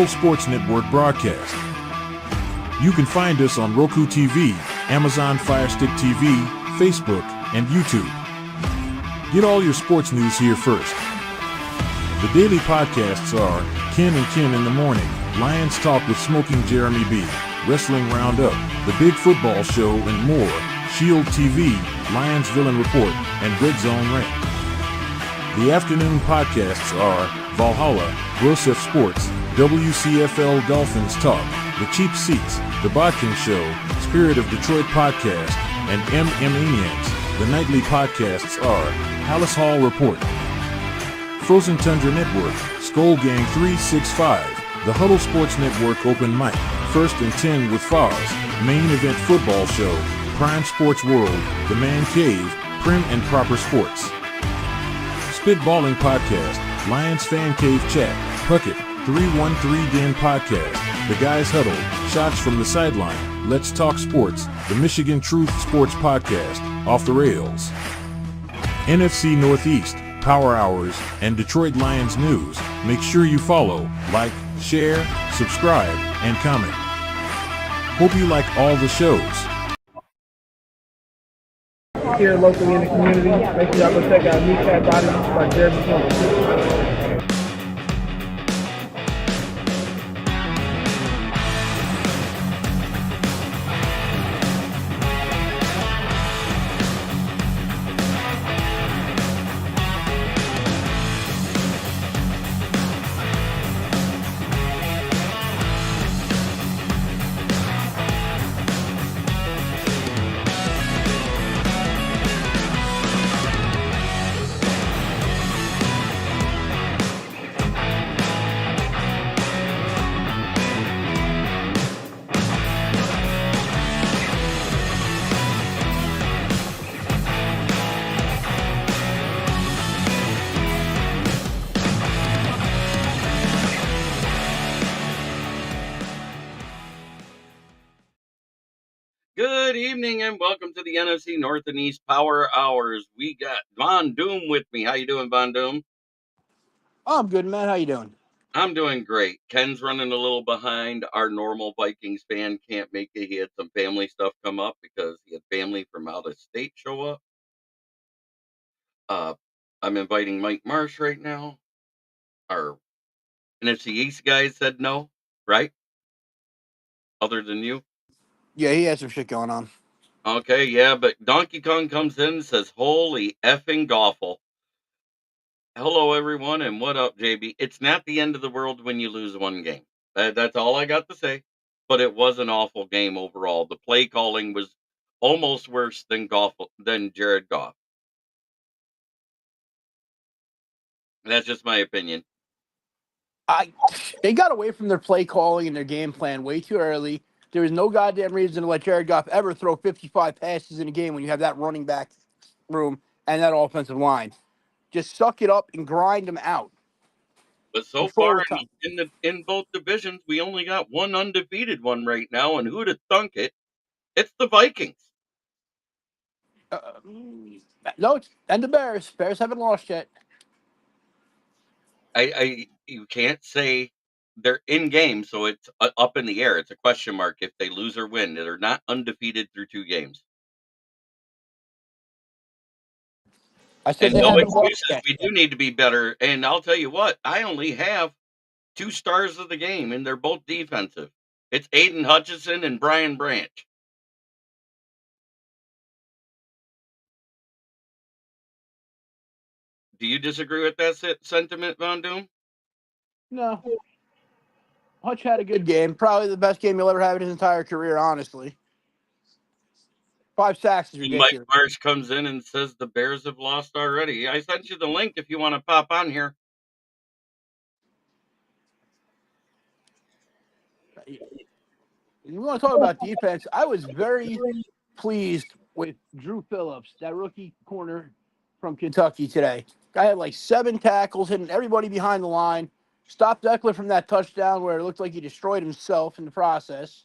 Sports Network broadcast. You can find us on Roku TV, Amazon Fire Stick TV, Facebook, and YouTube. Get all your sports news here first. The daily podcasts are Ken and Ken in the Morning, Lions Talk with Smoking Jeremy B, Wrestling Roundup, The Big Football Show, and more, Shield TV, Lions Villain Report, and Red Zone Rant. The afternoon podcasts are Valhalla, Grosef Sports, WCFL Dolphins Talk, The Cheap Seats, The Bodkin Show, Spirit of Detroit Podcast, and Maniacs. The nightly podcasts are Hallis Hall Report, Frozen Tundra Network, Skull Gang 365, The Huddle Sports Network Open Mic, First and 10 with Foz, Main Event Football Show, Prime Sports World, The Man Cave, Prim and Proper Sports. Spitballing Podcast, Lions Fan Cave Chat, Puckett, 313 Den Podcast, The Guys Huddle, Shots from the Sideline, Let's Talk Sports, The Michigan Truth Sports Podcast, Off the Rails, NFC Northeast, Power Hours, and Detroit Lions News. Make sure you follow, like, share, subscribe, and comment. Hope you like all the shows. Here locally in the community, make sure y'all go check out New Cat Body by Jeremy Campbell. Good evening and welcome to the NFC North and East Power Hours. We got Von Doom with me. How you doing, Von Doom? Oh, I'm good, man. How you doing? I'm doing great. Ken's running a little behind. Our normal Vikings fan can't make it. He had some family stuff come up because he had family from out of state show up. I'm inviting Mike Marsh right now. Our NFC East guys said no, right? Other than you? Yeah, he has some shit going on. Okay, yeah, but Donkey Kong comes in and says, holy effing Goffle. Hello, everyone, and what up, JB? It's not the end of the world when you lose one game. That's all I got to say. But it was an awful game overall. The play calling was almost worse than Jared Goff. That's just my opinion. They got away from their play calling and their game plan way too early. There was no goddamn reason to let Jared Goff ever throw 55 passes in a game when you have that running back room and that offensive line. Just suck it up and grind them out. But so far in both divisions, we only got one undefeated one right now, and who'd have thunk it? It's the Vikings. No, and the Bears. Bears haven't lost yet. You can't say they're in game, so it's up in the air. It's a question mark if they lose or win. They're not undefeated through 2 games. I said and they no haven't lost excuses. yet. We do need to be better. And I'll tell you what, I only have 2 stars of the game, and they're both defensive. It's Aiden Hutchinson and Brian Branch. Do you disagree with that sentiment, Von Doom? No. Hutch had a good game. Probably the best game he'll ever have in his entire career, honestly. 5 sacks is ridiculous. Mike Marsh comes in and says the Bears have lost already. I sent you the link if you want to pop on here. You want to talk about defense? I was very pleased with Drew Phillips, that rookie corner from Kentucky today. Guy had like 7 tackles, hitting everybody behind the line. Stopped Eckler from that touchdown where it looked like he destroyed himself in the process.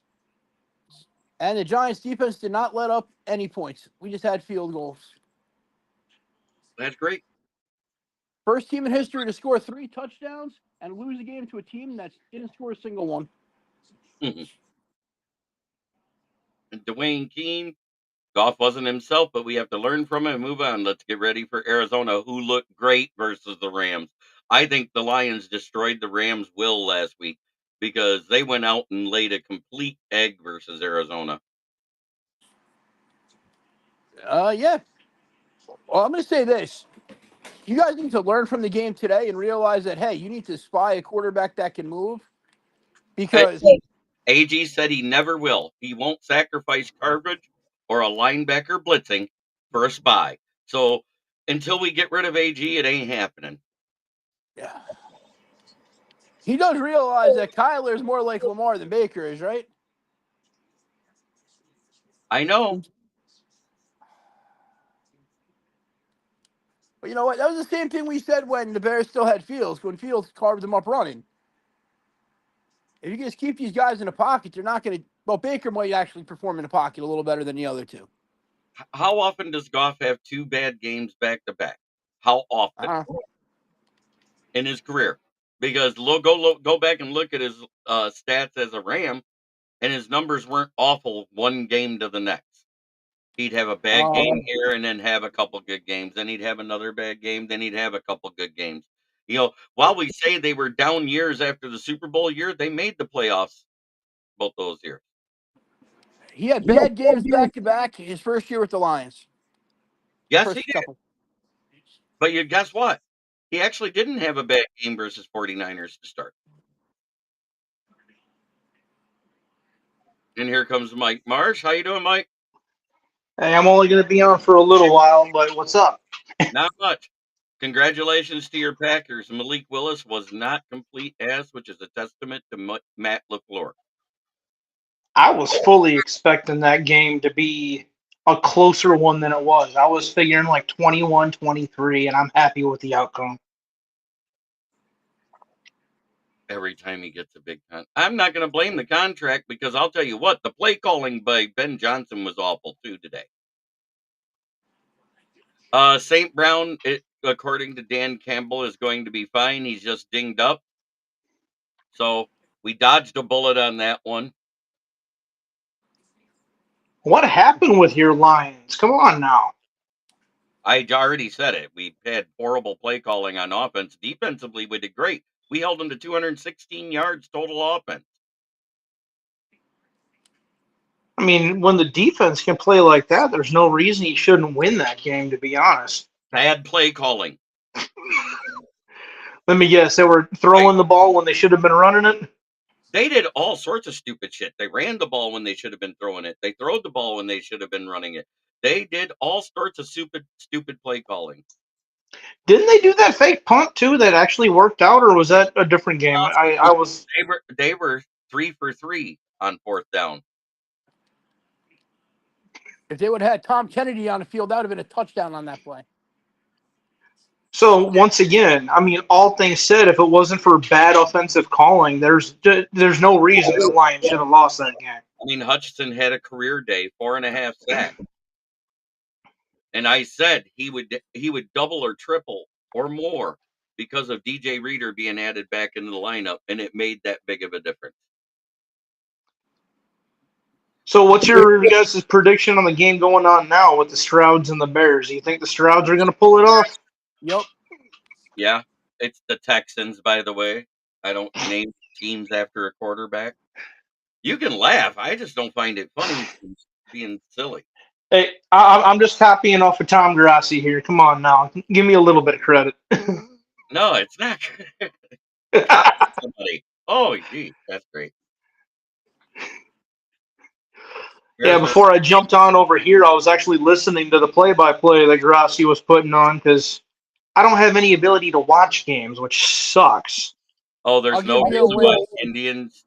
And the Giants defense did not let up any points. We just had field goals. That's great. First team in history to score 3 touchdowns and lose a game to a team that didn't score a single one. And Dwayne Keene, Goff wasn't himself, but we have to learn from him and move on. Let's get ready for Arizona, who looked great versus the Rams. I think the Lions destroyed the Rams' will last week because they went out and laid a complete egg versus Arizona. Yeah. Well, I'm going to say this. You guys need to learn from the game today and realize that, hey, you need to spy a quarterback that can move because AG said he never will. He won't sacrifice coverage or a linebacker blitzing for a spy. So until we get rid of AG, it ain't happening. yeah. He does realize that Kyler is more like Lamar than Baker is, right? I know. But you know what? That was the same thing we said when the Bears still had Fields, when Fields carved them up running. If you just keep these guys in the pocket, they're not going to. Well, Baker might actually perform in the pocket a little better than the other two. How often does Goff have 2 bad games back to back? How often in his career? Because go back and look at his stats as a Ram, and his numbers weren't awful one game to the next. He'd have a bad game here and then have a couple good games. Then he'd have another bad game. Then he'd have a couple good games. You know, while we say they were down years after the Super Bowl year, they made the playoffs both those years. He had bad games back to back his first year with the Lions. Yes, he did. But guess what? He actually didn't have a bad game versus 49ers to start. And here comes Mike Marsh. How you doing, Mike? Hey, I'm only going to be on for a little while, but what's up? Not much. Congratulations to your Packers. Malik Willis was not complete ass, which is a testament to Matt LaFleur. I was fully expecting that game to be a closer one than it was. I was figuring like 21-23, and I'm happy with the outcome. Every time he gets a big contract. I'm not going to blame the contract because I'll tell you what, the play calling by Ben Johnson was awful too today. St. Brown, according to Dan Campbell, is going to be fine. He's just dinged up. So we dodged a bullet on that one. What happened with your Lions? Come on now. I already said it. We had horrible play calling on offense. Defensively, we did great. We held them to 216 yards total offense. I mean, when the defense can play like that, there's no reason you shouldn't win that game, to be honest. Bad play calling. Let me guess, they were throwing the ball when they should have been running it? They did all sorts of stupid shit. They ran the ball when they should have been throwing it. They threw the ball when they should have been running it. They did all sorts of stupid play calling. Didn't they do that fake punt too that actually worked out, or was that a different game? They were 3 for 3 on 4th down. If they would have had Tom Kennedy on the field, that would have been a touchdown on that play. So once again, I mean, all things said, if it wasn't for bad offensive calling, there's no reason the Lions should have lost that game. I mean, Hutchinson had a career day, 4.5 sacks. And I said he would double or triple or more because of DJ Reader being added back into the lineup, and it made that big of a difference. So what's your guys' prediction on the game going on now with the Strouds and the Bears? Do you think the Strouds are going to pull it off? Yep. Yeah, it's the Texans, by the way. I don't name teams after a quarterback. You can laugh. I just don't find it funny being silly. Hey, I'm just copying off of Tom Grassi here. Come on now. Give me a little bit of credit. No, it's not. Copy somebody. Oh, gee, that's great. Yeah, before I jumped on over here, I was actually listening to the play-by-play that Grassi was putting on because I don't have any ability to watch games, which sucks. Oh, there's no reason why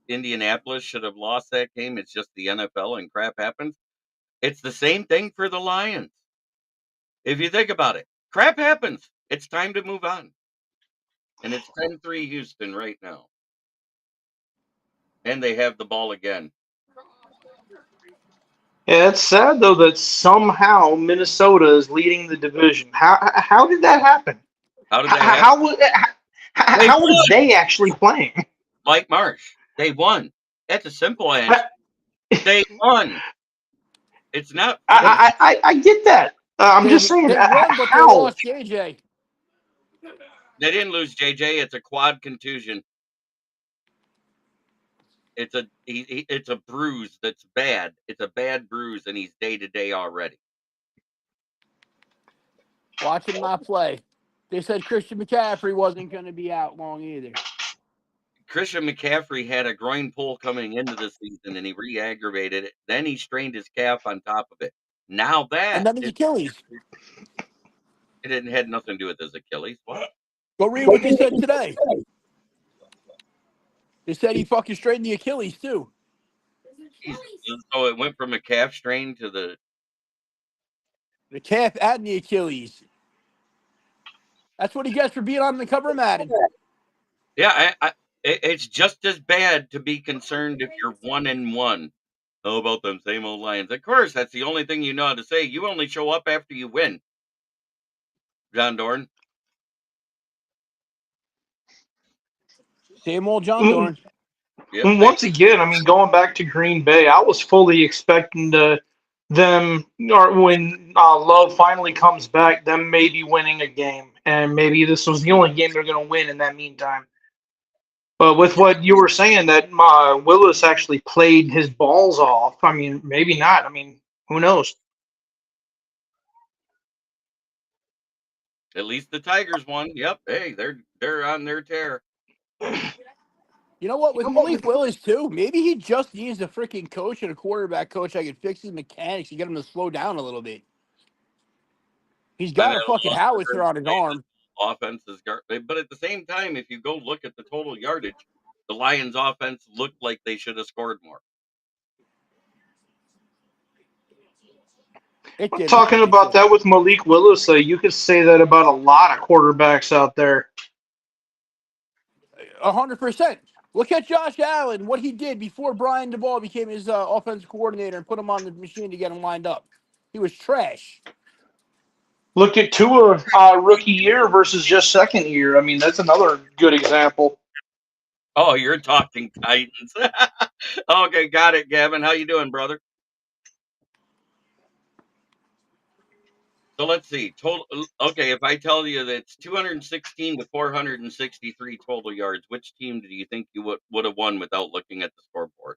Indianapolis should have lost that game. It's just the NFL and crap happens. It's the same thing for the Lions. If you think about it, crap happens. It's time to move on. And it's 10-3 Houston right now. And they have the ball again. Yeah, it's sad, though, that somehow Minnesota is leading the division. How did that happen? How did that How, happen? how, was- They how was won. they actually playing? Mike Marsh. They won. That's a simple answer. They won. It's not funny. I get that. I'm They just saying, they won, but they how? lost JJ. They didn't lose JJ. It's a quad contusion. It's a bruise that's bad. It's a bad bruise, and he's day to day already. Watch him not play. They said Christian McCaffrey wasn't going to be out long either. Christian McCaffrey had a groin pull coming into the season, and he re-aggravated it. Then he strained his calf on top of it. Now And that then his Achilles. it didn't had nothing to do with his Achilles. What? Go read what they said today. They said he fucking straightened the Achilles too. Jesus. So it went from a calf strain to the. The calf and the Achilles. That's what he gets for being on the cover of Madden. Yeah, it's just as bad to be concerned if you're 1-1. How about them same old Lions? Of course, that's the only thing you know how to say. You only show up after you win. John Dorn. Same old John Dorn. Yep. Once again, I mean, going back to Green Bay, I was fully expecting them, or when Love finally comes back, them maybe winning a game, and maybe this was the only game they're going to win in that meantime. But with what you were saying, that Willis actually played his balls off. I mean, maybe not. I mean, who knows? At least the Tigers won. Yep. Hey, they're on their tear. You know what? With Malik Willis too, maybe he just needs a freaking coach and a quarterback coach that can fix his mechanics and get him to slow down a little bit. He's I got mean, a fucking howitzer on his arm. offense is but at the same time, if you go look at the total yardage, the Lions' offense looked like they should have scored more. Talking about that with Malik Willis, you could say that about a lot of quarterbacks out there. 100%. Look at Josh Allen, what he did before Brian DeBall became his offensive coordinator and put him on the machine to get him lined up. He was trash. Look at Tua rookie year versus just second year. I mean, that's another good example. Oh, you're talking Titans. Okay, got it, Gavin. How you doing, brother? So let's see. Total. Okay, if I tell you that it's 216 to 463 total yards, which team do you think you would have won without looking at the scoreboard?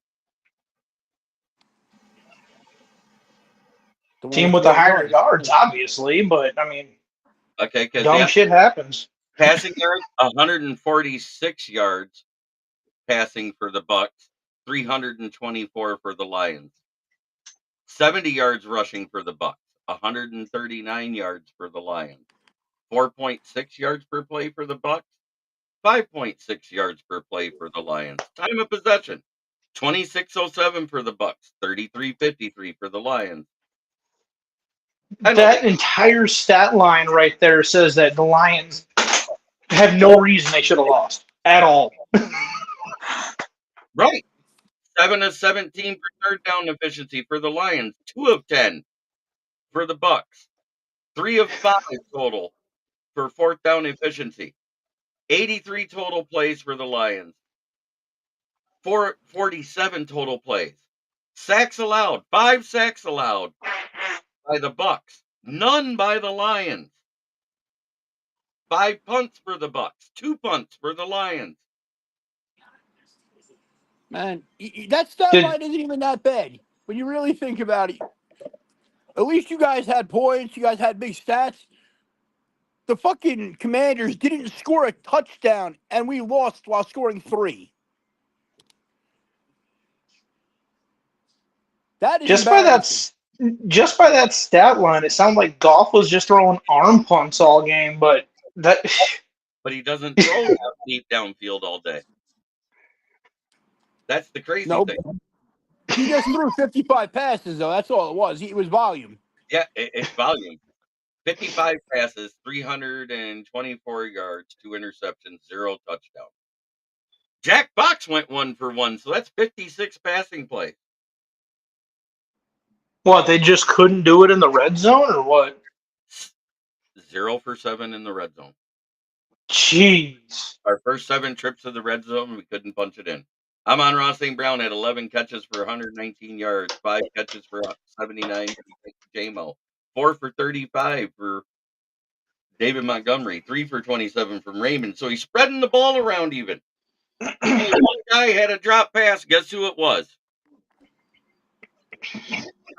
Team with the higher yards, obviously, but I mean, okay, because dumb shit happens. Passing yards, 146 yards passing for the Bucks, 324 for the Lions. 70 yards rushing for the Bucks, 139 yards for the Lions. 4.6 yards per play for the Bucks, 5.6 yards per play for the Lions. Time of possession, 26:07 for the Bucks, 33:53 for the Lions. That entire stat line right there says that the Lions have no reason they should have lost at all. Right. 7 of 17 for third down efficiency for the Lions, 2 of 10 for the Bucks, 3 of 5 total for fourth down efficiency, 83 total plays for the Lions, 47 total plays, sacks allowed, 5 sacks allowed by the Bucks, none by the Lions, 5 punts for the Bucks, 2 punts for the Lions. Man, that stat line isn't even that bad when you really think about it. At least you guys had points. You guys had big stats. The fucking Commanders didn't score a touchdown, and we lost while scoring 3. That is just by that stat line, it sounded like Goff was just throwing arm punts all game. But he doesn't throw deep downfield all day. That's the crazy thing. He just threw 55 passes, though. That's all it was. It was volume. Yeah, it's volume. 55 passes, 324 yards, 2 interceptions, 0 touchdowns. Jack Box went 1 for 1, so that's 56 passing plays. What, they just couldn't do it in the red zone, or what? 0 for 7 in the red zone. Jeez. Our first 7 trips to the red zone, we couldn't punch it in. Amon-Ra St. Brown had 11 catches for 119 yards, 5 catches for 79 for J-Mo, 4 for 35 for David Montgomery, 3 for 27 from Raymond. So he's spreading the ball around even. Only one guy had a drop pass. Guess who it was?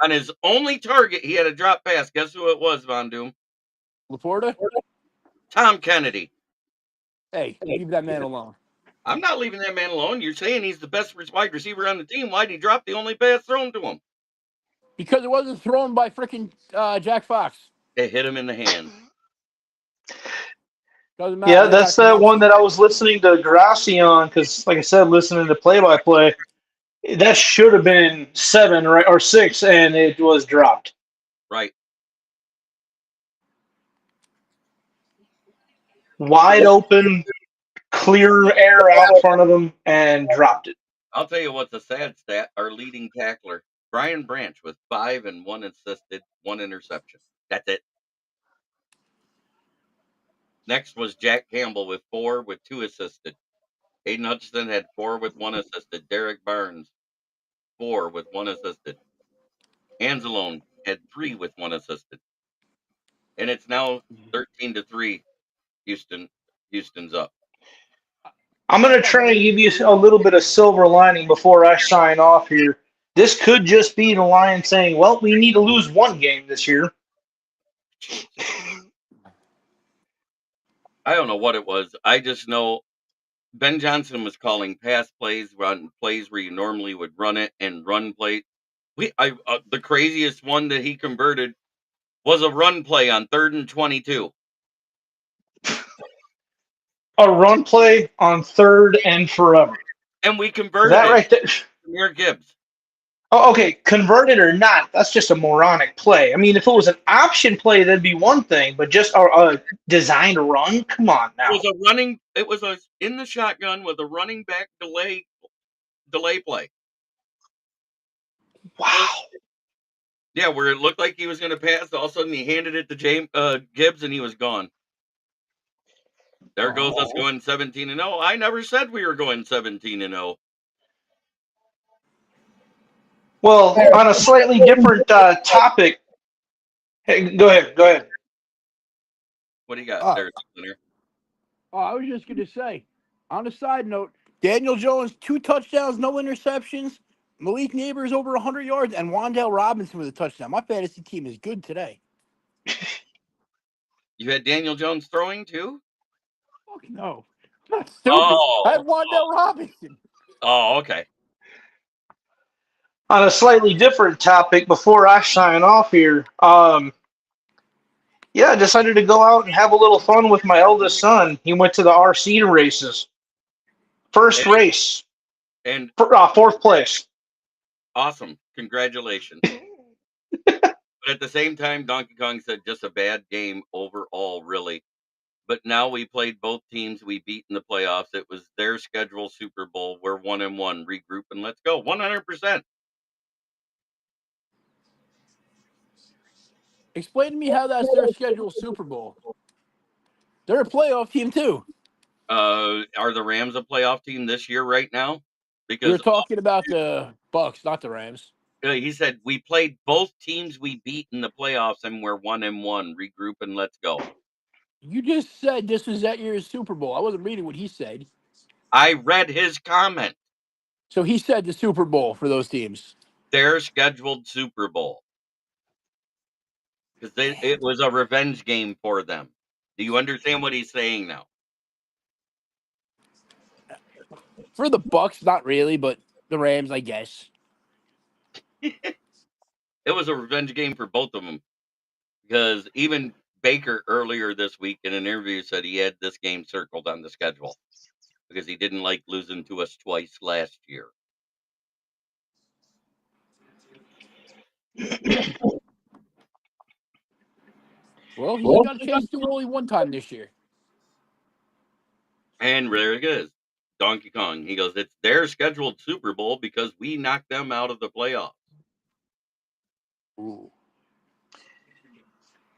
On his only target, he had a drop pass. Guess who it was, Von Doom? Laporta? Tom Kennedy. Hey, leave that man alone. I'm not leaving that man alone. You're saying he's the best wide receiver on the team. Why'd he drop the only pass thrown to him? Because it wasn't thrown by freaking Jack Fox. It hit him in the hand. Doesn't matter. Yeah, They that's got that one connection. that I was listening to Grassi on because, like I said, listening to play-by-play, that should have been 7 or 6, and it was dropped. Right. Wide open, clear air out in front of him, and dropped it. I'll tell you what's a sad stat. Our leading tackler, Brian Branch, with 5 and 1 assisted, 1 interception. That's it. Next was Jack Campbell with 4 with 2 assisted. Hayden Hutchinson had 4 with 1 assisted. Derek Barnes, 4 with 1 assisted. Anzalone had 3 with 1 assisted. And it's now 13-3. Houston's up. I'm going to try and give you a little bit of silver lining before I sign off here. This could just be the Lions saying, well, we need to lose 1 game this year. I don't know what it was. I just know Ben Johnson was calling pass plays, run plays where you normally would run it, and run play. The craziest one that he converted was a run play on 3rd and 22. A run play on 3rd and forever. And we converted That it. right there. Amir Gibbs. Oh, okay, converted or not, that's just a moronic play. I mean, if it was an option play, that'd be one thing, but just a designed run? Come on now. It was a in the shotgun with a running back delay play. Wow. Yeah, where it looked like he was going to pass. All of a sudden, he handed it to Gibbs, and he was gone. There goes us going 17-0. I never said we were going 17-0. Well, on a slightly different topic. Hey, go ahead. What do you got there, Leonard? Oh, I was just going to say, on a side note, Daniel Jones, 2 touchdowns, no interceptions. Malik Neighbors over 100 yards, and Wan'Dale Robinson with a touchdown. My fantasy team is good today. You had Daniel Jones throwing too? Fuck no. Not stupid. I had Wan'Dale Robinson. Oh, okay. On a slightly different topic, before I sign off here, I decided to go out and have a little fun with my eldest son. He went to the RC races. First race. And 4th place. Awesome. Congratulations. But at the same time, Donkey Kong said just a bad game overall, really. But now we played both teams. We beat in the playoffs. It was their scheduled Super Bowl. We're 1-1. Regroup and let's go. 100%. Explain to me how that's their scheduled Super Bowl. They're a playoff team, too. Are the Rams a playoff team this year right now? Because You're talking about the Bucks, not the Rams. he said we played both teams we beat in the playoffs and we're 1-1. Regroup and let's go. You just said this was that year's Super Bowl. I wasn't reading what he said. I read his comment. So he said the Super Bowl for those teams. Their scheduled Super Bowl. Because it was a revenge game for them. Do you understand what he's saying now? For the Bucks, not really, but the Rams, I guess. It was a revenge game for both of them. Because even Baker earlier this week in an interview said he had this game circled on the schedule. Because he didn't like losing to us twice last year. Well, he got a chance to do only one time this year. And there it is. Donkey Kong. He goes, it's their scheduled Super Bowl because we knocked them out of the playoffs. Ooh.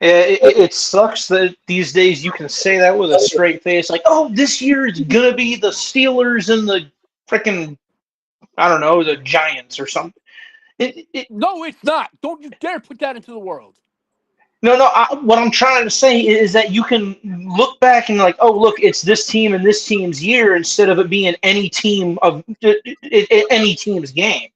It sucks that these days you can say that with a straight face, like, "Oh, this year it's gonna be the Steelers and the freaking, I don't know, the Giants or something." No, it's not. Don't you dare put that into the world. No, no. What I'm trying to say is that you can look back and like, "Oh, look, it's this team and this team's year," instead of it being any team of any team's game.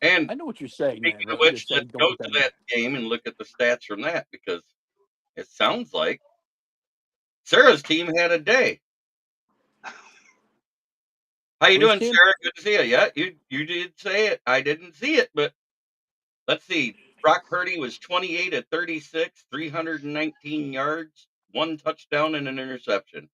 And I know what you're saying, man. speaking of But I'm which, just let's saying, don't go put to that in. that game and look at the stats from that because it sounds like Sarah's team had a day. How you Which doing, team? Sarah? Good to see you. Yeah, you did say it. I didn't see it, but let's see. Brock Purdy was 28 at 36, 319 yards, 1 touchdown and an interception.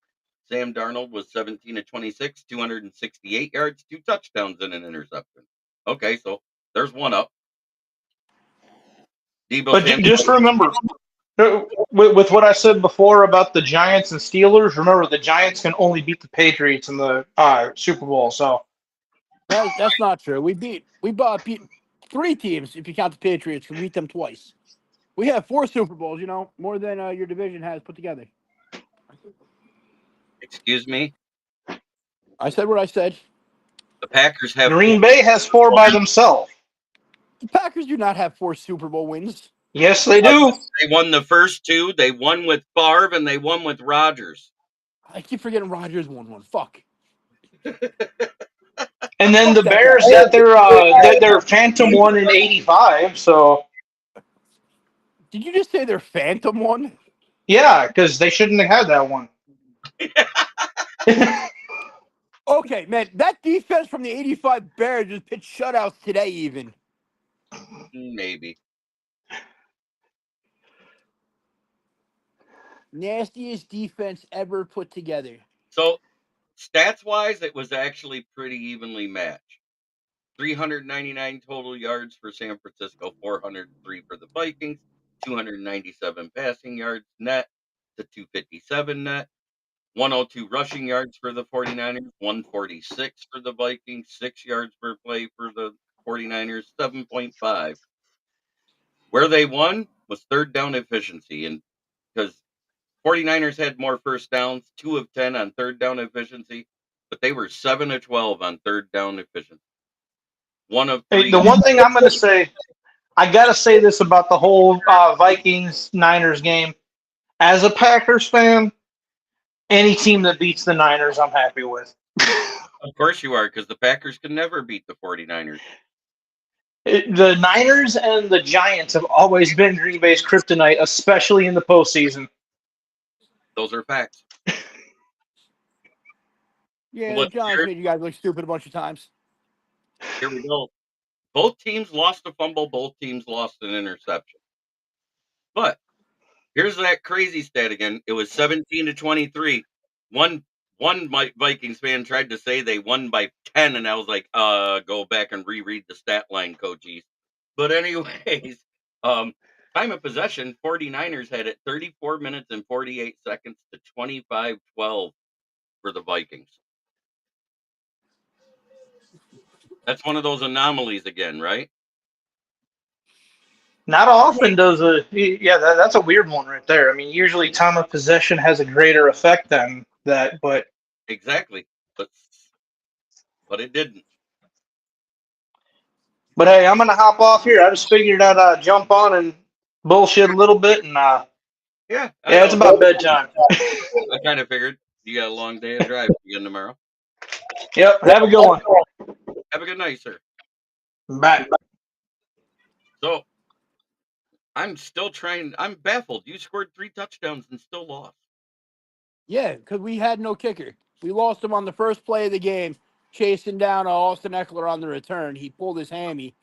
Sam Darnold was 17 at 26, 268 yards, 2 touchdowns and an interception. Okay, so there's one up. Debo But Samuel. just remember, with what I said before about the Giants and Steelers, remember the Giants can only beat the Patriots in the Super Bowl. So That's not true. We beat 3 teams if you count the Patriots. We beat them twice. We have 4 Super Bowls. You know, more than your division has put together. Excuse me. I said what I said. The Packers have Green Bay has 4 by themselves. The Packers do not have 4 Super Bowl wins. Yes, they do. They won the first 2. They won with Favre and they won with Rodgers. I keep forgetting Rodgers won one. Fuck. And then Fuck the that Bears guy. had their Phantom one in '85. So Did you just say their Phantom one? yeah, because they shouldn't have had that one. Okay, man, that defense from the '85 Bears just pitched shutouts today. Even Maybe. nastiest defense ever put together. So, stats wise, it was actually pretty evenly matched. 399 total yards for San Francisco, 403 for the Vikings, 297 passing yards net to 257 net, 102 rushing yards for the 49ers, 146 for the Vikings, 6 yards per play for the 49ers, 7.5. Where they won was third down efficiency, and because 49ers had more first downs, 2 of 10 on third down efficiency, but they were 7 of 12 on third down efficiency. 1 of 3. The one thing I'm going to say, I got to say this about the whole Vikings-Niners game. As a Packers fan, any team that beats the Niners, I'm happy with. Of course you are, because the Packers can never beat the 49ers. The Niners and the Giants have always been Green Bay's kryptonite, especially in the postseason. Those are facts. Yeah, Look, the Giants made you guys look stupid a bunch of times. here we go. Both teams lost a fumble. Both teams lost an interception. But here's that crazy stat again. It was 17 to 23. One Vikings fan tried to say they won by 10, and I was like, go back and reread the stat line, coaches. But anyways, time of possession, 49ers had it 34 minutes and 48 seconds to 25-12 for the Vikings. That's one of those anomalies again, right? Not often does that's a weird one right there. I mean, usually time of possession has a greater effect than that, but Exactly. But it didn't. But hey, I'm gonna hop off here. I just figured I'd jump on and bullshit a little bit, and Yeah, it's about bedtime. I kind of figured you got a long day of driving again tomorrow. Yep, have a good one. Have a good night, sir. Bye. So I'm still trying. I'm baffled. You scored 3 touchdowns and still lost. Yeah, because we had no kicker. We lost him on the first play of the game, chasing down Austin Eckler on the return. He pulled his hammy.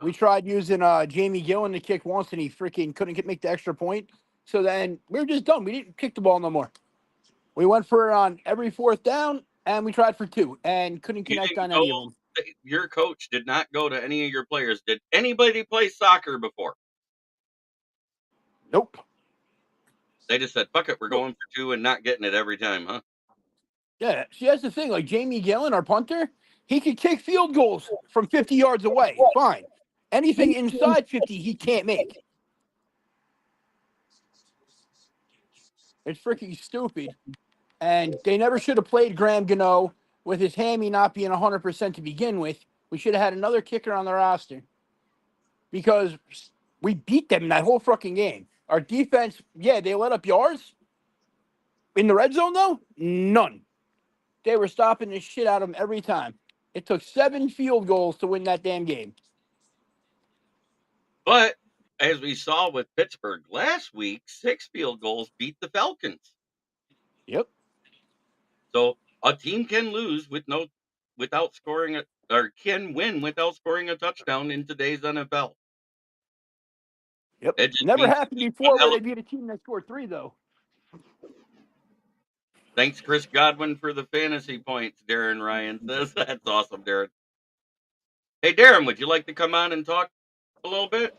We tried using Jamie Gillen to kick once, and he freaking couldn't make the extra point. So then we were just done. We didn't kick the ball no more. We went for it on every 4th down, and we tried for 2, and couldn't connect on any of them. Your coach did not go to any of your players. Did anybody play soccer before? Nope. They just said, fuck it, we're going for 2 and not getting it every time, huh? Yeah, see, that's the thing. Like Jamie Gillen, our punter, he could kick field goals from 50 yards away. Fine. Anything inside 50, he can't make. It's freaking stupid. And they never should have played Graham Gano with his hammy not being 100% to begin with. We should have had another kicker on the roster because we beat them in that whole fucking game. Our defense, yeah, they let up yards. In the red zone, though, none. They were stopping the shit out of them every time. It took 7 field goals to win that damn game. But as we saw with Pittsburgh last week, 6 field goals beat the Falcons. Yep. So a team can lose without scoring or can win without scoring a touchdown in today's NFL. Yep. It just Never means happened before where they beat a team that scored 3, though. thanks, Chris Godwin, for the fantasy points. Darren Ryan says that's awesome, Darren. Hey, Darren, would you like to come on and talk a little bit?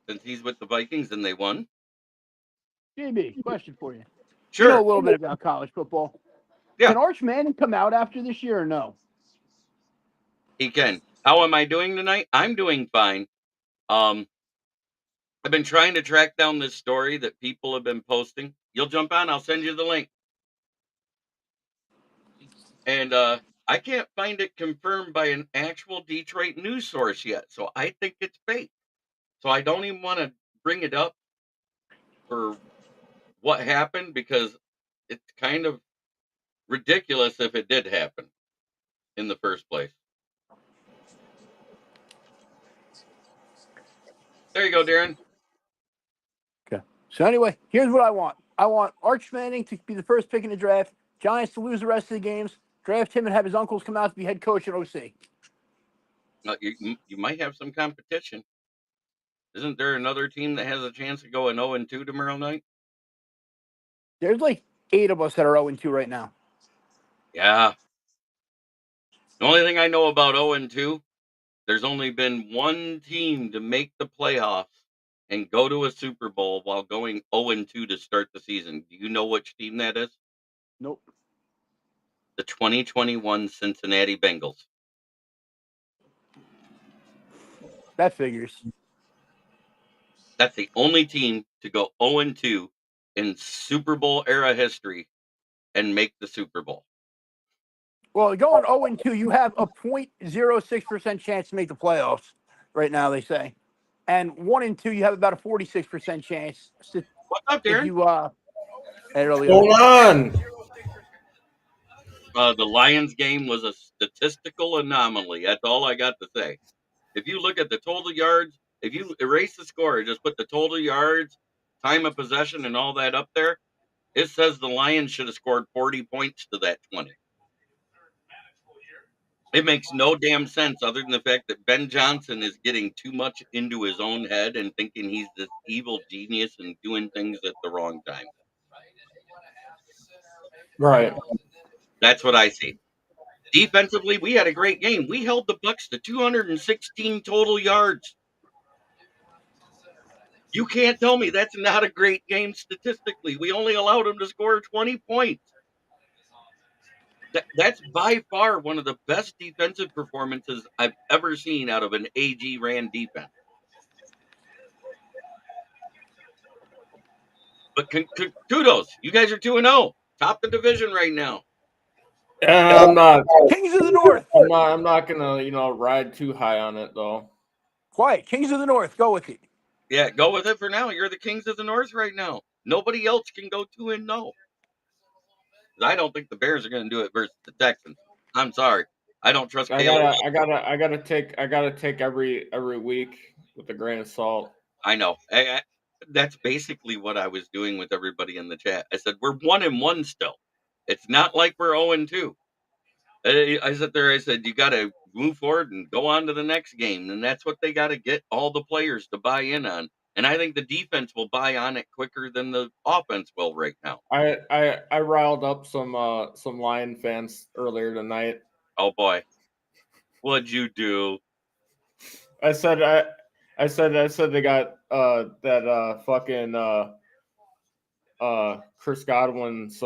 Since he's with the Vikings and they won. JB, question for you. Sure. You know a little bit about college football. Yeah. Can Arch Manning come out after this year or no? He can. How am I doing tonight? I'm doing fine. I've been trying to track down this story that people have been posting. You'll jump on, I'll send you the link. And I can't find it confirmed by an actual Detroit news source yet. So I think it's fake. So I don't even want to bring it up for what happened because it's kind of ridiculous if it did happen in the first place. There you go, Darren. Okay. So anyway, here's what I want. I want Arch Manning to be the first pick in the draft. Giants to lose the rest of the games. Draft him and have his uncles come out to be head coach at OC. You might have some competition. Isn't there another team that has a chance to go 0-2 tomorrow night? There's like 8 of us that are 0-2 right now. Yeah. The only thing I know about 0-2, there's only been one team to make the playoffs and go to a Super Bowl while going 0-2 to start the season. Do you know which team that is? Nope. The 2021 Cincinnati Bengals. That figures. That's the only team to go 0-2 in Super Bowl era history and make the Super Bowl. Well, going 0-2, you have a 0.06% chance to make the playoffs right now, they say. And 1-2, you have about a 46% chance. What's up, Darren? Hold on. The Lions game was a statistical anomaly. That's all I got to say. If you look at the total yards, if you erase the score, just put the total yards, time of possession, and all that up there, it says the Lions should have scored 40 points to that 20. It makes no damn sense other than the fact that Ben Johnson is getting too much into his own head and thinking he's this evil genius and doing things at the wrong time. Right. That's what I see. Defensively, we had a great game. We held the Bucs to 216 total yards. You can't tell me that's not a great game statistically. We only allowed them to score 20 points. That's by far one of the best defensive performances I've ever seen out of an AG ran defense. But kudos, you guys are 2-0, top the division right now. I'm not. Kings of the North. I'm not gonna ride too high on it though. Quiet. Kings of the North. Go with it. Yeah, go with it for now. You're the Kings of the North right now. Nobody else can go 2-0. I don't think the Bears are going to do it versus the Texans. I'm sorry. I don't trust Caleb. I gotta take every week with a grain of salt. I know. That's basically what I was doing with everybody in the chat. I said we're 1-1 still. It's not like we're 0-2. I sat there. I said you got to move forward and go on to the next game, and that's what they got to get all the players to buy in on. And I think the defense will buy on it quicker than the offense will right now. I riled up some Lion fans earlier tonight. Oh boy, what'd you do? I said they got that fucking Chris Godwin's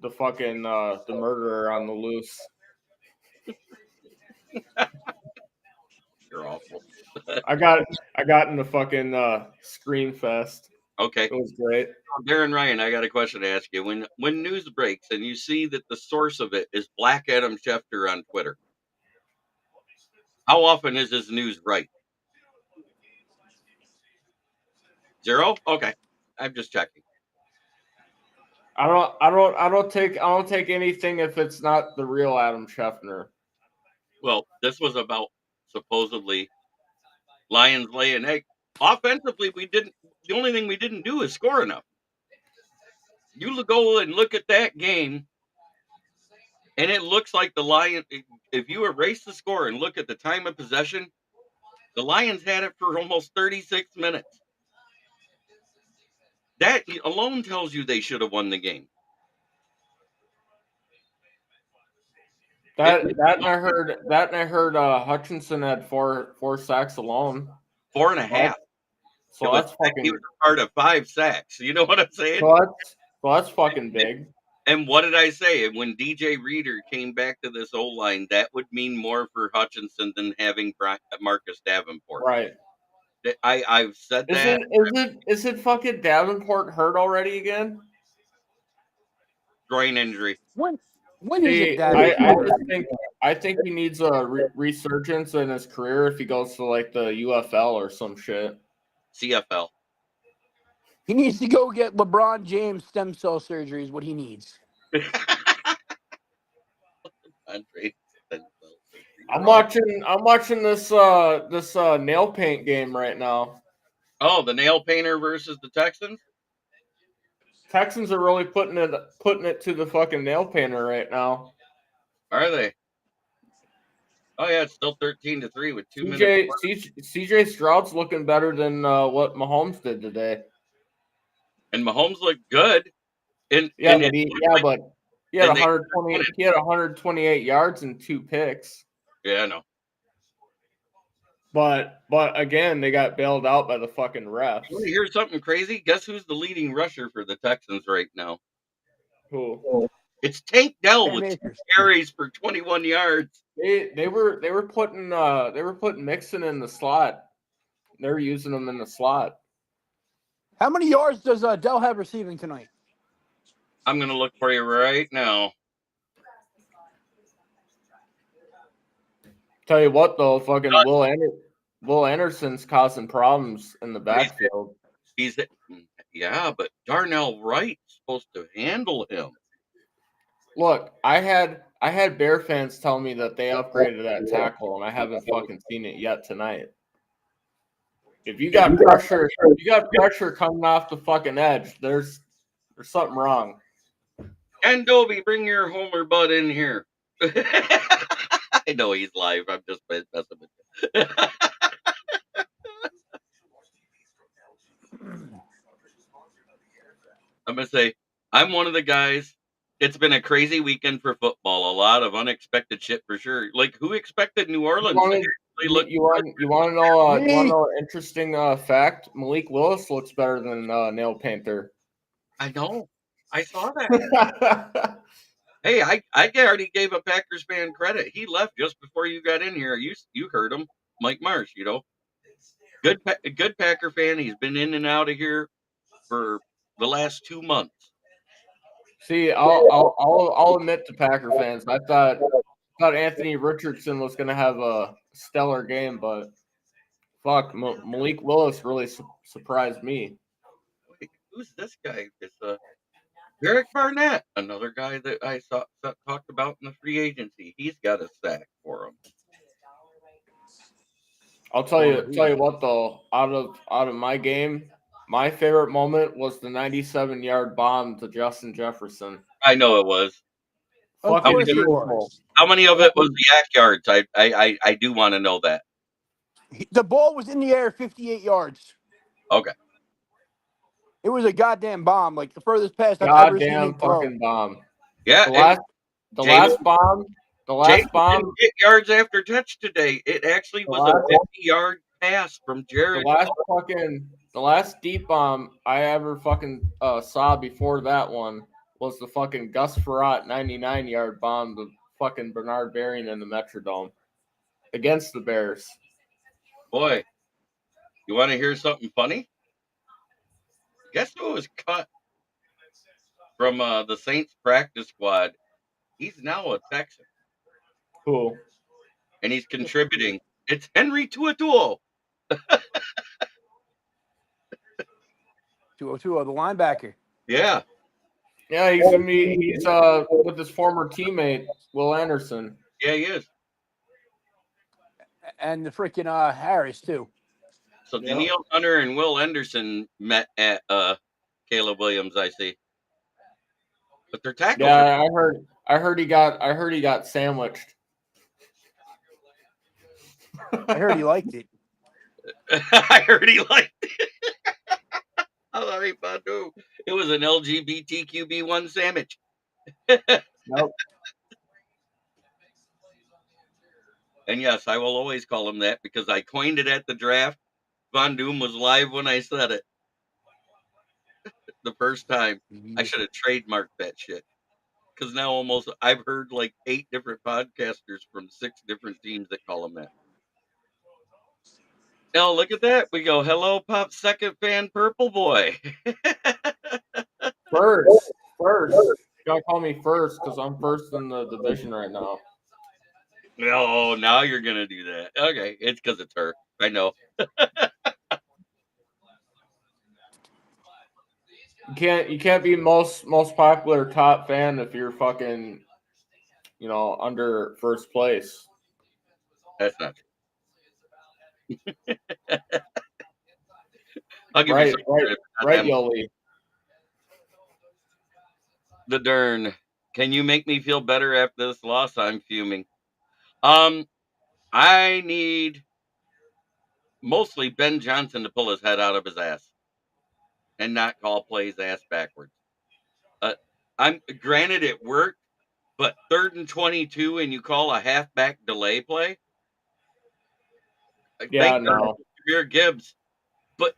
the fucking the murderer on the loose. You're awful. I got in the fucking Screen Fest. Okay. It was great. Darren Ryan, I got a question to ask you. When news breaks and you see that the source of it is Black Adam Schefter on Twitter, how often is his news right? 0? Okay. I'm just checking. I don't take anything if it's not the real Adam Schefter. Well, this was about supposedly Lions laying egg. Offensively, the only thing we didn't do is score enough. You go and look at that game, and it looks like the Lions, if you erase the score and look at the time of possession, the Lions had it for almost 36 minutes. That alone tells you they should have won the game. That and I heard Hutchinson had four sacks alone. 4.5. So that's fucking. He was a part of 5 sacks. You know what I'm saying? So that's fucking big. And what did I say? When DJ Reader came back to this O-line, that would mean more for Hutchinson than having Marcus Davenport. Right. I've said that. Is it fucking Davenport hurt already again? Groin injury. When is it that? I think he needs a resurgence in his career if he goes to like the UFL or some shit. CFL. He needs to go get LeBron James stem cell surgery is what he needs. I'm watching this nail paint game right now. Oh, the nail painter versus the Texans? Texans are really putting it to the fucking nail painter right now. Are they? Oh yeah, it's still 13-3 with 2 minutes. CJ Stroud's looking better than what Mahomes did today. And Mahomes looked good. But he had 120. He had 128 yards and 2 picks. Yeah, I know. But again, they got bailed out by the fucking refs. You want to hear something crazy? Guess who's the leading rusher for the Texans right now? Who? It's Tank Dell with 2 carries for 21 yards. They were putting Mixon in the slot. They were using him in the slot. How many yards does Dell have receiving tonight? I'm gonna look for you right now. Tell you what though, fucking Will Anderson's causing problems in the backfield. But Darnell Wright's supposed to handle him. Look, I had Bear fans tell me that they upgraded that tackle, and I haven't fucking seen it yet tonight. If you got pressure coming off the fucking edge, there's something wrong. And Dobie, bring your Homer butt in here. I know he's live. I'm just messing with you. I'm going to say, I'm one of the guys. It's been a crazy weekend for football. A lot of unexpected shit for sure. Like, who expected New Orleans to look? You want to know an interesting fact? Malik Willis looks better than Nail Painter. I know. I saw that. Hey, I already gave a Packers fan credit. He left just before you got in here. You heard him, Mike Marsh. You know, good Packer fan. He's been in and out of here for the last 2 months. See, I'll admit to Packer fans, I thought Anthony Richardson was going to have a stellar game, but fuck, Malik Willis really surprised me. Wait, who's this guy? It's Derek Barnett, another guy that I talked about in the free agency. He's got a sack for him. I'll tell you what though, out of my game, my favorite moment was the 97-yard bomb to Justin Jefferson. I know it was. Of course it was. How many of it was the yak yards? I do want to know that. The ball was in the air 58 yards. Okay. It was a goddamn bomb, like the furthest pass I've ever seen him throw. Fucking bomb. Yeah. The last bomb. Didn't get yards after touch today. It actually was a 50-yard pass from Jared. The last deep bomb I ever fucking saw before that one was the fucking Gus Frerotte 99-yard bomb to fucking Bernard Berrian in the Metrodome against the Bears. Boy, you want to hear something funny? Guess who was cut from the Saints practice squad? He's now a Texan, Cool. and he's contributing. It's Henry Tuatuo. 202, the linebacker. Yeah, Yeah, he's with his former teammate Will Anderson. yeah, he is. And the freaking Harris, too. So Yep. Daniil Hunter and Will Anderson met at Caleb Williams, I see. But their tackles are Yeah, I heard he got sandwiched. I heard he liked it. I heard he liked it. It was an LGBTQB1 sandwich. Nope. And yes, I will always call him that because I coined it at the draft. Von Doom was live when I said it. The first time. I should have trademarked that shit. Because now I've heard like 8 different podcasters from 6 different teams that call him that. Now look at that. We go, hello, Pop second fan Purple Boy. First. You gotta call me first because I'm first in the division right now. No, now you're gonna do that. Okay, it's because it's her. I know. You can't be most popular top fan if you're fucking under first place. That's not true. I'll give Right, you some credit. right, Yoli. The Dern. Can you make me feel better after this loss? I'm fuming. I need mostly Ben Johnson to pull his head out of his ass and not call plays ass backwards. I'm granted it worked, but 3rd and 22 and you call a halfback delay play. Yeah, Thank no. God Jameer Gibbs,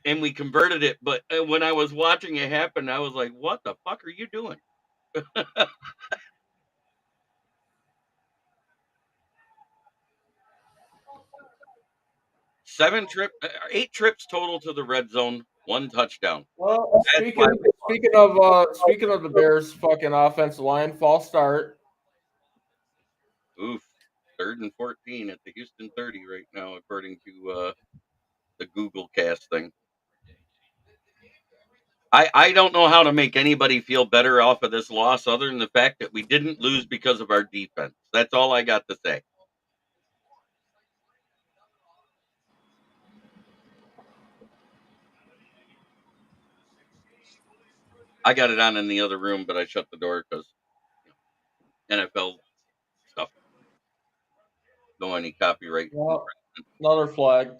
and we converted it. But when I was watching it happen, I was like, "What the fuck are you doing?" 8 trips total to the red zone, 1 touchdown. Well, speaking of the Bears' fucking offensive line, false start. Oof, 3rd and 14 at the Houston 30 right now, according to the Google Cast thing. I don't know how to make anybody feel better off of this loss other than the fact that we didn't lose because of our defense. That's all I got to say. I got it on in the other room, but I shut the door because NFL stuff. No any copyright. Well, another flag.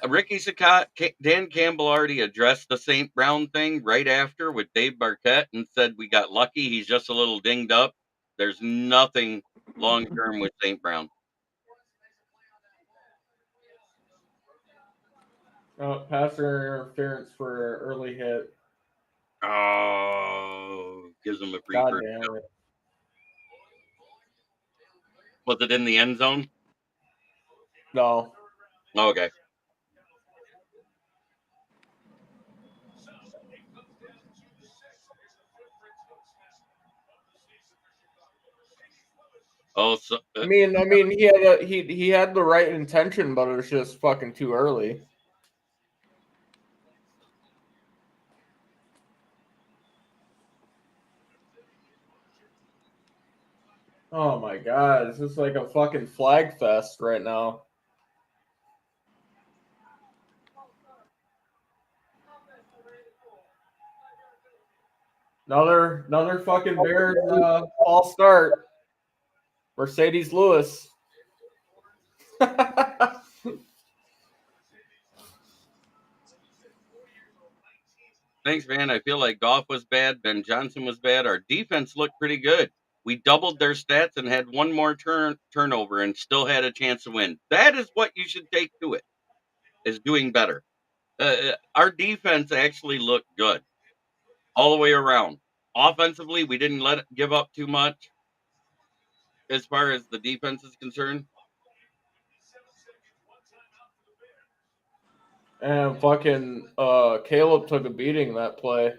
Ricky Saccott, Dan Campbell already addressed the St. Brown thing right after with Dave Barquette and said we got lucky. He's just a little dinged up. There's nothing long term with St. Brown. Pass interference for early hit. Oh, gives him a free God first damn down. it. Was it in the end zone? No. Okay. Oh, so I mean, he had the right intention, but it was just fucking too early. Oh my god, it's just like a fucking flag fest right now. Another fucking Bears false start. Mercedes Lewis. thanks, man. I feel like Goff was bad. Ben Johnson was bad. Our defense looked pretty good. We doubled their stats and had one more turnover and still had a chance to win. That is what you should take to it, is doing better. Our defense actually looked good all the way around. Offensively, we didn't let it give up too much. as far as the defense is concerned. And fucking Caleb took a beating that play.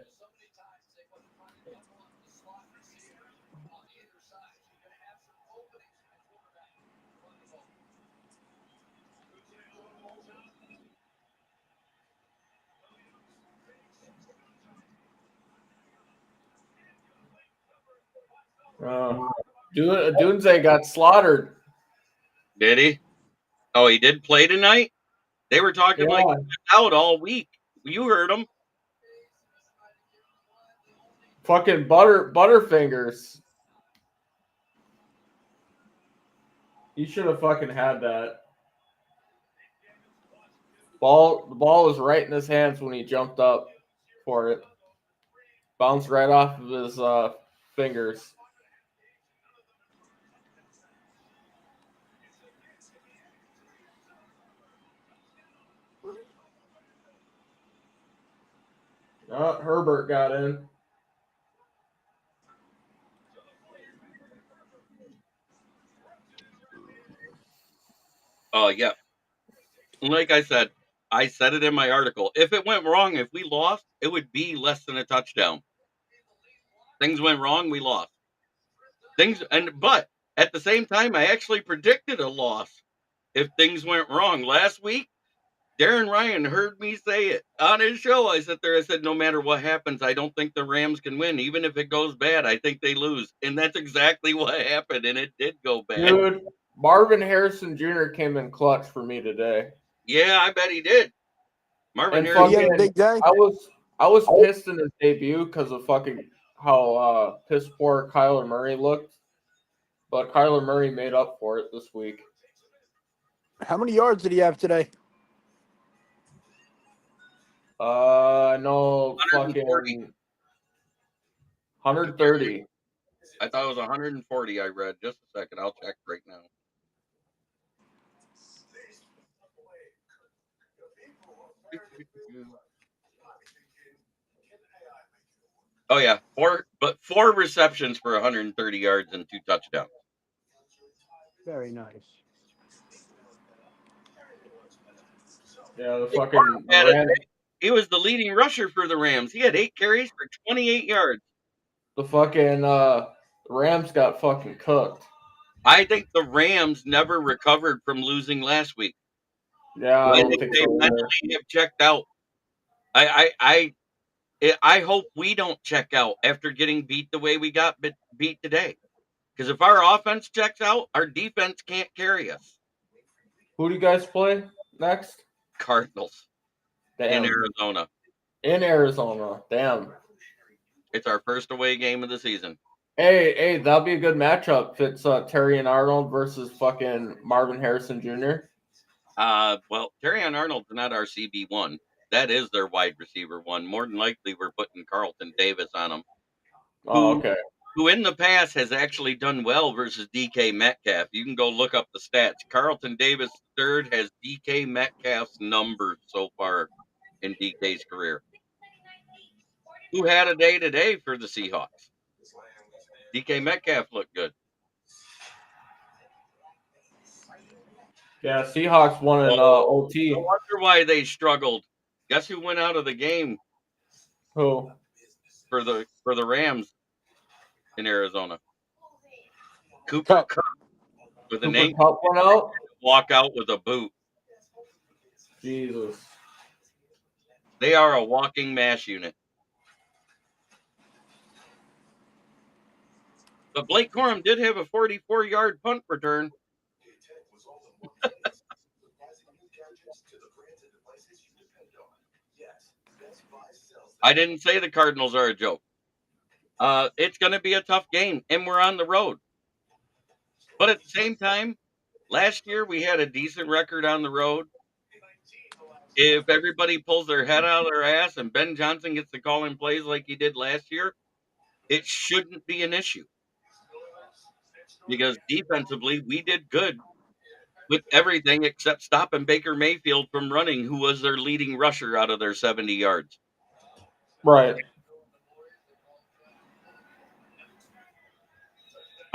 Dunze got slaughtered. Did he? Oh, he did play tonight? They were talking like he Yeah. was out all week. You heard him. Fucking Butterfingers. He should have fucking had that. The ball was right in his hands when he jumped up for it. Bounced right off of his fingers. Herbert got in. Oh, yeah. Like I said it in my article. If it went wrong, if we lost, it would be less than a touchdown. Things went wrong, we lost. But at the same time, I actually predicted a loss if things went wrong. Last week, Darren Ryan heard me say it on his show. I sat there, I said, no matter what happens, I don't think the Rams can win. Even if it goes bad, I think they lose. And that's exactly what happened, and it did go bad. Dude, Marvin Harrison Jr. came in clutch for me today. Yeah, I bet he did. Marvin And Harrison. He had a big day. I was pissed in his debut because of fucking how piss poor Kyler Murray looked. But Kyler Murray made up for it this week. How many yards did he have today? I know 140. fucking 130. I thought it was 140. I read. Just a second. I'll check right now. Oh yeah, four receptions for 130 yards and 2 touchdowns. Very nice. Yeah, the fucking He was the leading rusher for the Rams. He had 8 carries for 28 yards. The fucking Rams got fucking cooked. I think the Rams never recovered from losing last week. Yeah, I don't think they so. mentally have checked out. I hope we don't check out after getting beat the way we got beat today. Because if our offense checks out, our defense can't carry us. Who do you guys play next? Cardinals. Damn. In Arizona. In Arizona. Damn. It's our first away game of the season. Hey, that'll be a good matchup. If it's Terry and Arnold versus fucking Marvin Harrison Jr. Well, Terry and Arnold's not our CB1. That is their wide receiver one. More than likely, we're putting Carlton Davis on them. Oh, okay. Who in the past has actually done well versus DK Metcalf. You can go look up the stats. Carlton Davis third has DK Metcalf's numbers so far in DK's career. Who had a day today for the Seahawks? DK Metcalf looked good. Yeah, Seahawks won in OT. No wonder why they struggled. Guess who went out of the game? Who? For the Rams in Arizona. Cooper Kupp with an ankle. Kupp went out? Walk out with a boot. Jesus. They are a walking mash unit. But Blake Corum did have a 44-yard punt return. I didn't say the Cardinals are a joke. It's going to be a tough game, and we're on the road. But at the same time, last year we had a decent record on the road. If everybody pulls their head out of their ass and Ben Johnson gets to call in plays like he did last year, it shouldn't be an issue. Because defensively, we did good with everything except stopping Baker Mayfield from running, who was their leading rusher out of their 70 yards. Right.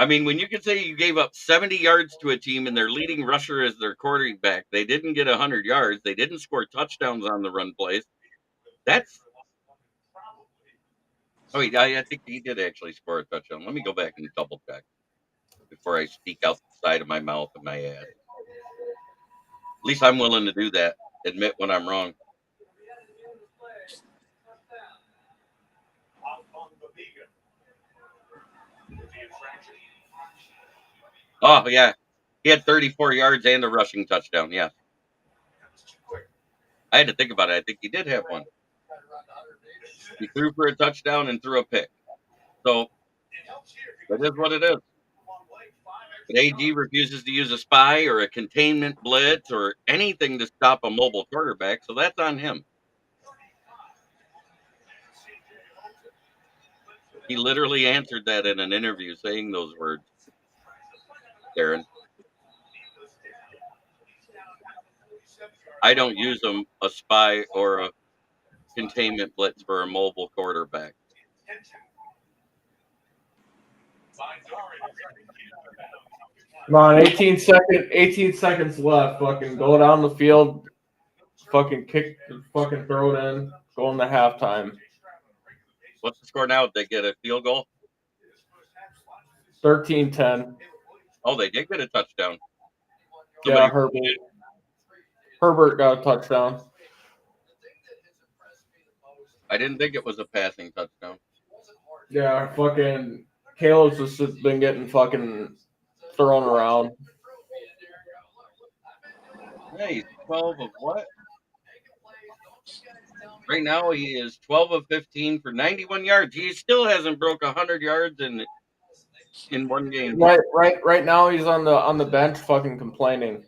I mean, when you can say you gave up 70 yards to a team and their leading rusher is their quarterback, they didn't get 100 yards. They didn't score touchdowns on the run plays. That's. Oh, I think he did actually score a touchdown. Let me go back and double check before I speak out the side of my mouth and my ass. At least I'm willing to do that. Admit when I'm wrong. Oh, yeah. He had 34 yards and a rushing touchdown. Yeah. I had to think about it. I think he did have one. He threw for a touchdown and threw a pick. So that is what it is. But AG refuses to use a spy or a containment blitz or anything to stop a mobile quarterback. So that's on him. He literally answered that in an interview saying those words. Darren. I don't use a spy or a containment blitz for a mobile quarterback. Come on, 18 seconds left. Fucking go down the field. Fucking kick, fucking throw it in. Go into halftime. What's the score now? Did they get a field goal? 13-10. Oh, they did get a touchdown. Yeah, Herbert got a touchdown. I didn't think it was a passing touchdown. Yeah, fucking Caleb's just been getting fucking thrown around. Yeah, he's 12 of what? Right now he is 12 of 15 for 91 yards. He still hasn't broke 100 yards in one game. Right now he's on the bench fucking complaining.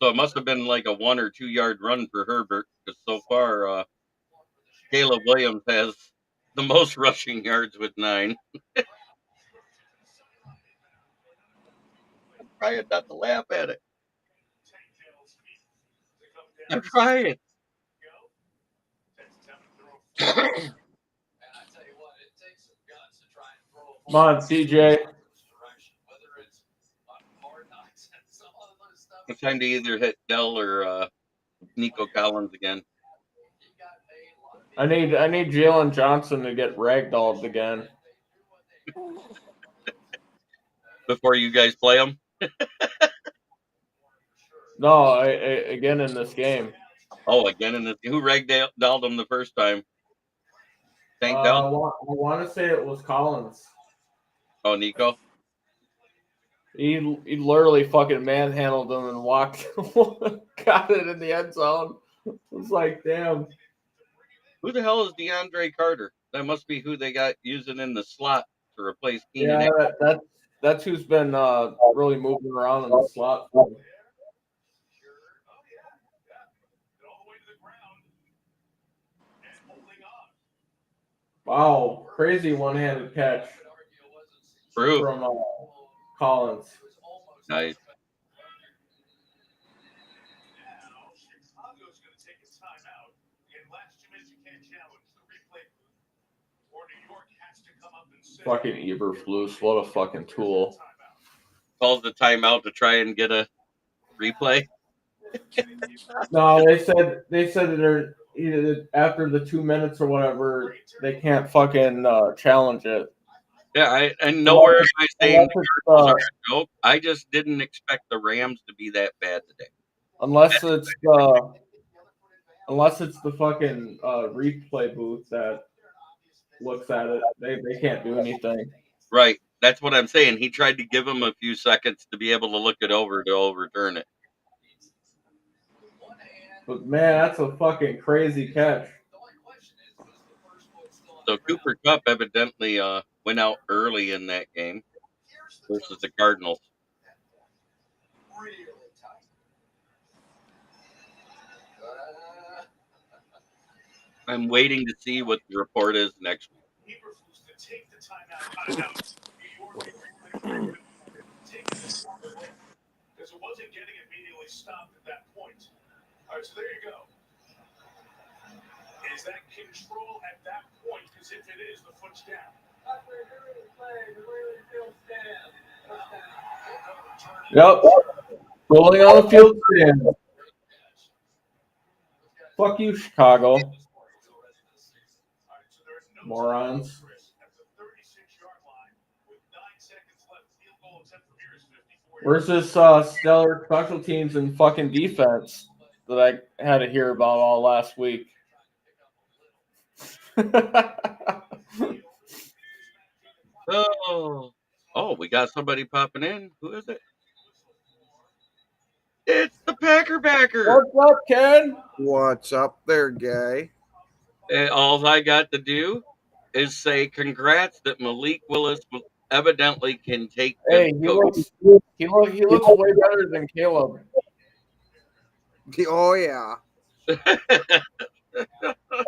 So it must have been like a 1 or 2 yard run for Herbert because so far Caleb Williams has the most rushing yards with 9. I'm trying not to laugh at it. I'm trying. Come on, CJ. It's time to either hit Dell or Nico Collins again. I need Jalen Johnson to get ragdolled again. Before you guys play him? No, again in this game. Oh, again in this. Who ragdolled him the first time? Tank I Dell? want to say it was Collins. Oh, Nico? He literally fucking manhandled him and got it in the end zone. It was like, damn. Who the hell is DeAndre Carter? That must be who they got using in the slot to replace Keenan. Yeah, that's who's been really moving around in the slot. Wow, crazy one-handed catch from Collins. Nice. Fucking Eberflus, what a fucking tool. Calls the timeout to try and get a replay. No, they said that they're either after the 2 minutes or whatever, they can't fucking challenge it. Yeah, and nowhere am I saying the Cardinals are a joke. I just didn't expect the Rams to be that bad today. Unless it's the fucking replay booth that looks at it, they can't do anything. Right, that's what I'm saying. He tried to give him a few seconds to be able to look it over to overturn it. But man, that's a fucking crazy catch. So Cooper Kupp evidently went out early in that game versus the Cardinals. I'm waiting to see what the report is next week. Because it wasn't getting immediately stopped at that point. All right, so there you go. Yep. Rolling on the field stand. Fuck you, Chicago. Morons. Where's this stellar special teams and fucking defense that I had to hear about all last week? Oh, we got somebody popping in. Who is it? It's the Packer. What's up, Ken? What's up there, guy? And all I got to do is say congrats that Malik Willis evidently can take good Hey, he coaching. looks way better than Caleb. Oh yeah.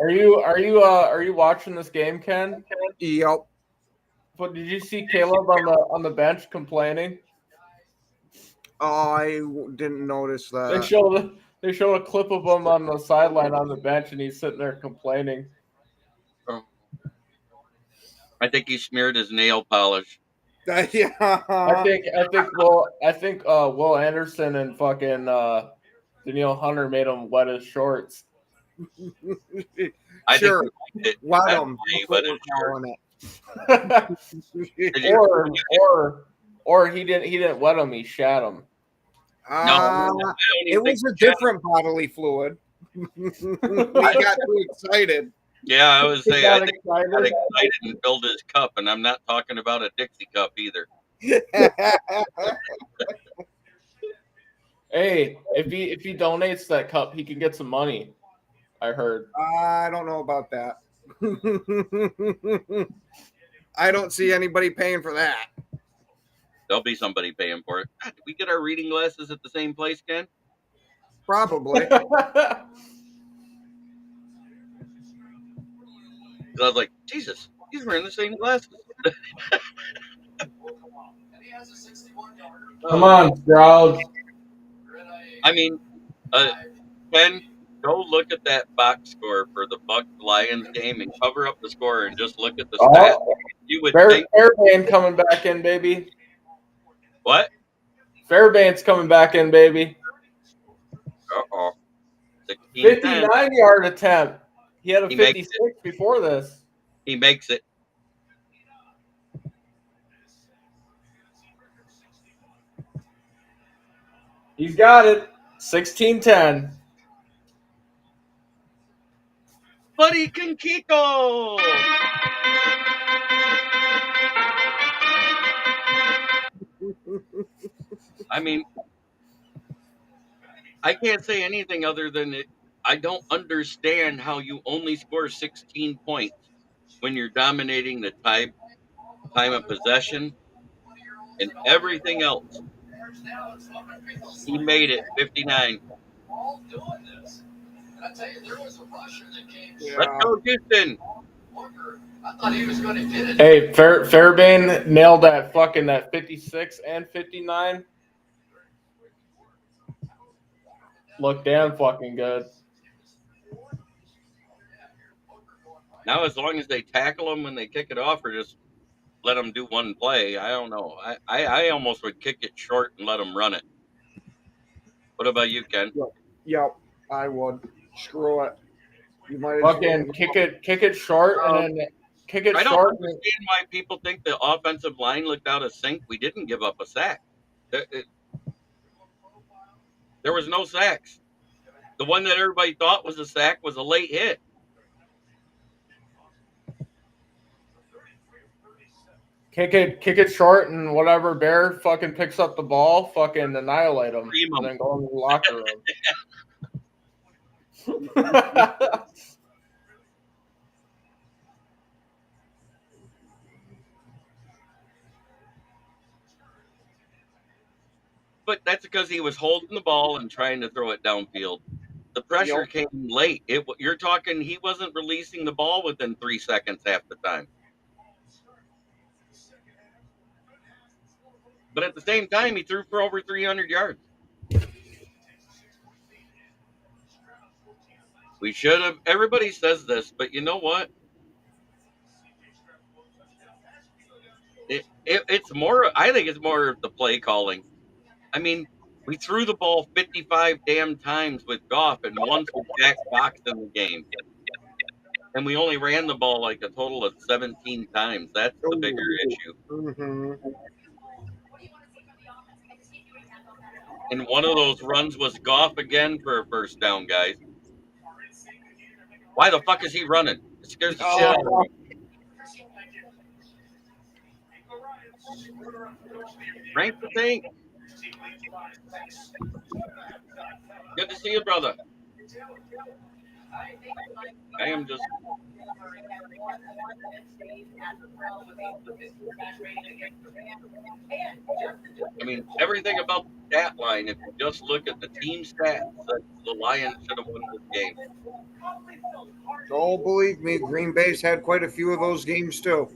Are you watching this game, Ken? Yep. But did you see Caleb on the bench complaining? Oh, I didn't notice They that. showed a clip of him on the sideline on the bench, and he's sitting there complaining. I think he smeared his nail polish. Yeah. I think Will Anderson and fucking Danielle Hunter made him wet his shorts. I Sure. think he liked it Wet that 'em. way, That's but what we're it's short. calling it. Did you- or he didn't wet him, he shat him. No, I don't It even was think a different bodily fluid. He got too excited. Yeah, I would say I think he got excited. excited and filled his cup, and I'm not talking about a Dixie cup either. Hey, if he donates that cup, he can get some money. I heard. I don't know about that. I don't see anybody paying for that. There'll be somebody paying for it. God, did we get our reading glasses at the same place, Ken? Probably. 'Cause I was like, Jesus, he's wearing the same glasses. Come on, Stroud. I mean, Ken, go look at that box score for the Bucks Lions game and cover up the score and just look at the stats. You would think Fairbairn coming back in, baby. what? Fairbairn's coming back in, baby. 16-10. 59-yard attempt. He had a He makes 56 before this. He makes it. He's got it. 16-10. Buddy Kinkiko! I mean, I can't say anything other than it. I don't understand how you only score 16 points when you're dominating the time of possession and everything else. He made it 59. Yeah. Let's go, Houston. Hey, Fairbairn nailed that 56 and 59. Look damn fucking good. Now, as long as they tackle him when they kick it off or just let him do one play, I don't know. I almost would kick it short and let him run it. What about you, Ken? Yep, I would. Screw it. You might Fucking kick it short and then kick it I don't short. understand why people think the offensive line looked out of sync. We didn't give up a sack. There was no sacks. The one that everybody thought was a sack was a late hit. Kick it short and whatever Bear fucking picks up the ball, fucking annihilate him, Cream 'em. and then go in the locker room. But that's because he was holding the ball and trying to throw it downfield. The pressure came late. You're talking he wasn't releasing the ball within 3 seconds half the time. But at the same time, he threw for over 300 yards. We should have. Everybody says this, but you know what? It's more. I think it's more of the play calling. I mean, we threw the ball 55 damn times with Goff and once with Jack Fox in the game, and we only ran the ball like a total of 17 times. That's the bigger issue. Mm-hmm. And one of those runs was Goff again for a first down, guys. Why the fuck is he running? It scares the shit out of me. Rank the thing. Good to see you, brother. I am just. I mean, everything about the stat line, if you just look at the team stats, the Lions should have won this game. Oh, believe me, Green Bay's had quite a few of those games too.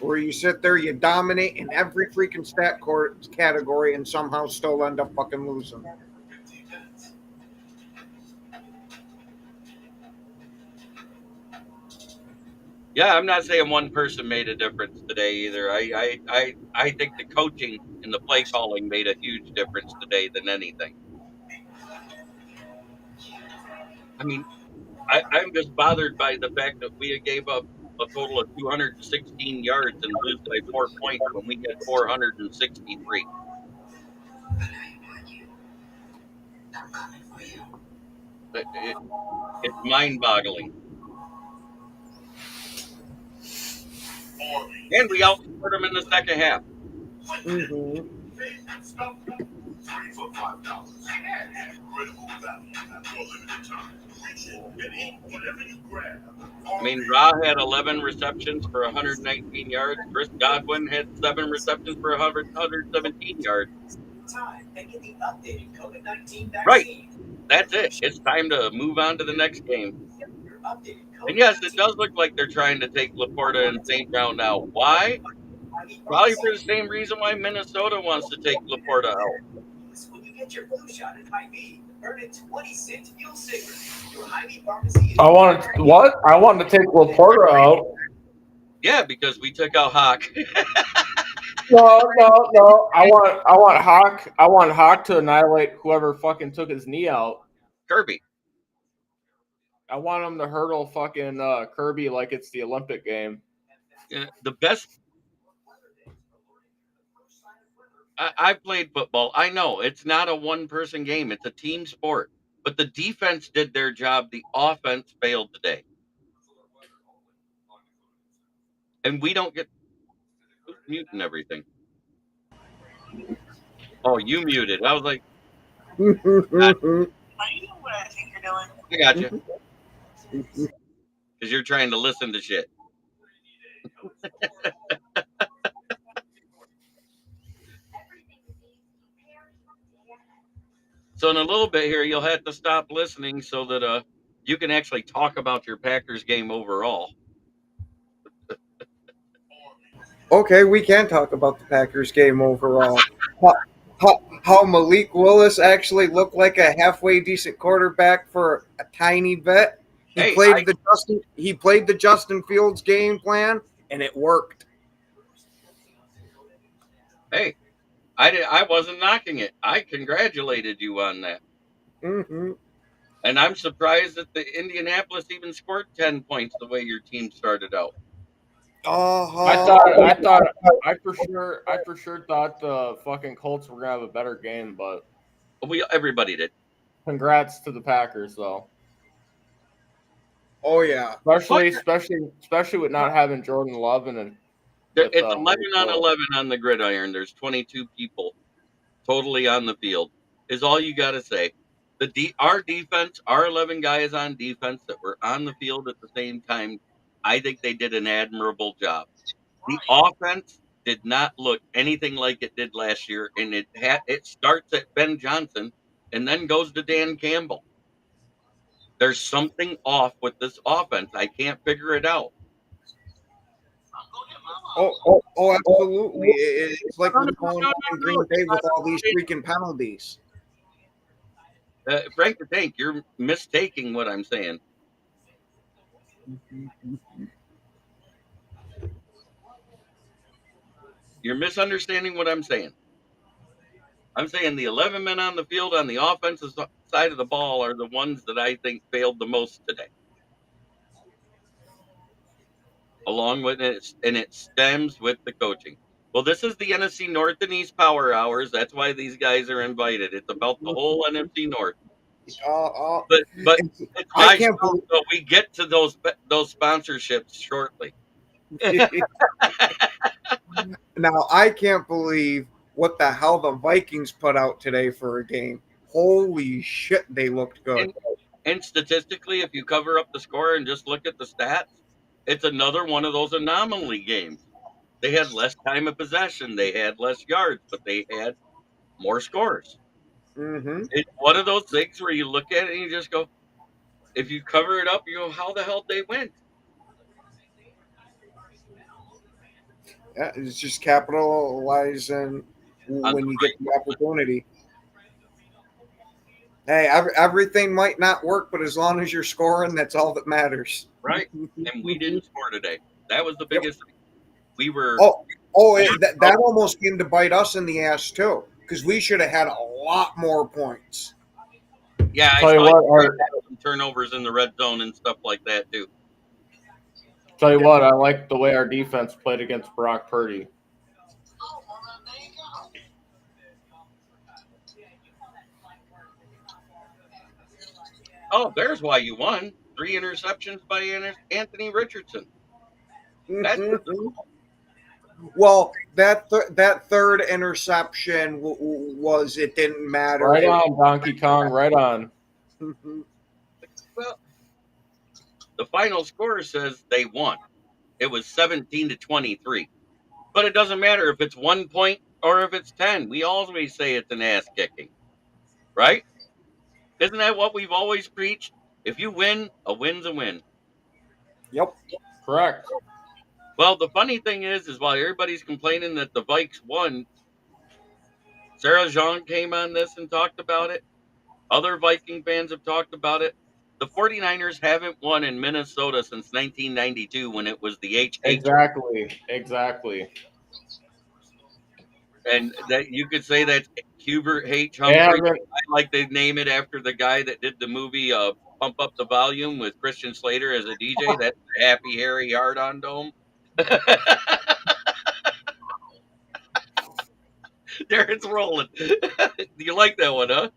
Where you sit there, you dominate in every freaking stat category, and somehow still end up fucking losing. Yeah, I'm not saying one person made a difference today either. I think the coaching and the play calling made a huge difference today than anything. I mean, I'm just bothered by the fact that we gave up a total of 216 yards and lose by 4 points when we had 463. It's mind-boggling. And we outscored them in the second half. Mm-hmm. I mean, Ra had 11 receptions for 119 yards. Chris Godwin had 7 receptions for 117 yards. Right. That's it. It's time to move on to the next game. And yes, it does look like they're trying to take Laporta and St. Brown out. Why? Probably for the same reason why Minnesota wants to take Laporta out. I want what? I want to take Laporta out. Yeah, because we took out Hawk. No. I want Hawk to annihilate whoever fucking took his knee out. Kirby. I want him to hurdle fucking Kirby like it's the Olympic game. The best. I played football. I know it's not a one-person game. It's a team sport. But the defense did their job. The offense failed today. And we don't get muting everything. Oh, you muted. I was like, I got you. Because you're trying to listen to shit. So in a little bit here, you'll have to stop listening so that you can actually talk about your Packers game overall. Okay, we can talk about the Packers game overall. How Malik Willis actually looked like a halfway decent quarterback for a tiny bit. He played the Justin Fields game plan, and it worked. Hey, I wasn't knocking it. I congratulated you on that. Mm-hmm. And I'm surprised that the Indianapolis even scored 10 points the way your team started out. I for sure thought the fucking Colts were gonna have a better game, but everybody did. Congrats to the Packers though. Oh yeah, especially with not having Jordan Love and it's 11-on-11 on the gridiron. There's 22 people totally on the field. Is all you got to say. Our defense, our 11 guys on defense that were on the field at the same time, I think they did an admirable job. The offense did not look anything like it did last year, and it starts at Ben Johnson and then goes to Dan Campbell. There's something off with this offense. I can't figure it out. Oh, absolutely. It's like what's going on in Green Bay with all these freaking penalties. Frank the Tank, you're mistaking what I'm saying. You're misunderstanding what I'm saying. I'm saying the 11 men on the field on the offensive side of the ball are the ones that I think failed the most today. Along with it, and it stems with the coaching. Well, this is the NFC North and East Power Hours. That's why these guys are invited. It's about the whole NFC North. But it's I my can't show, so we get to those sponsorships shortly. believe. Now I can't believe what the hell the Vikings put out today for a game. Holy shit, they looked good. And statistically, if you cover up the score and just look at the stats, it's another one of those anomaly games. They had less time of possession, they had less yards, but they had more scores. Mm-hmm. It's one of those things where you look at it and you just go, if you cover it up, you go, how the hell they win? Yeah, it's just capitalizing On when the you get the opportunity. Hey, everything might not work, but as long as you're scoring, that's all that matters. right, and we didn't score today. That was the Yep. biggest thing. We were That almost came to bite us in the ass too, because we should have had a lot more points. yeah. I Tell you saw what, you had some turnovers in the red zone and stuff like that too. I like the way our defense played against Brock Purdy. Oh, there's why you won. 3 interceptions by Anthony Richardson. That's Well, that third interception was it didn't matter. Right on, Donkey Kong. Right on. well. The final score says they won. It was 17-23. But it doesn't matter if it's 1 point or if it's 10. We always say it's an ass kicking, right? Isn't that what we've always preached? If you win, a win's a win. Yep. Correct. Well, the funny thing is while everybody's complaining that the Vikes won, Sarah Jean came on this and talked about it. Other Viking fans have talked about it. The 49ers haven't won in Minnesota since 1992 when it was the HH. Exactly. And that you could say that's Hubert H. Humphrey. I like to name it after the guy that did the movie Pump Up the Volume with Christian Slater as a DJ. That's Happy Harry Hard on Dome. There it's rolling. You like that one, huh?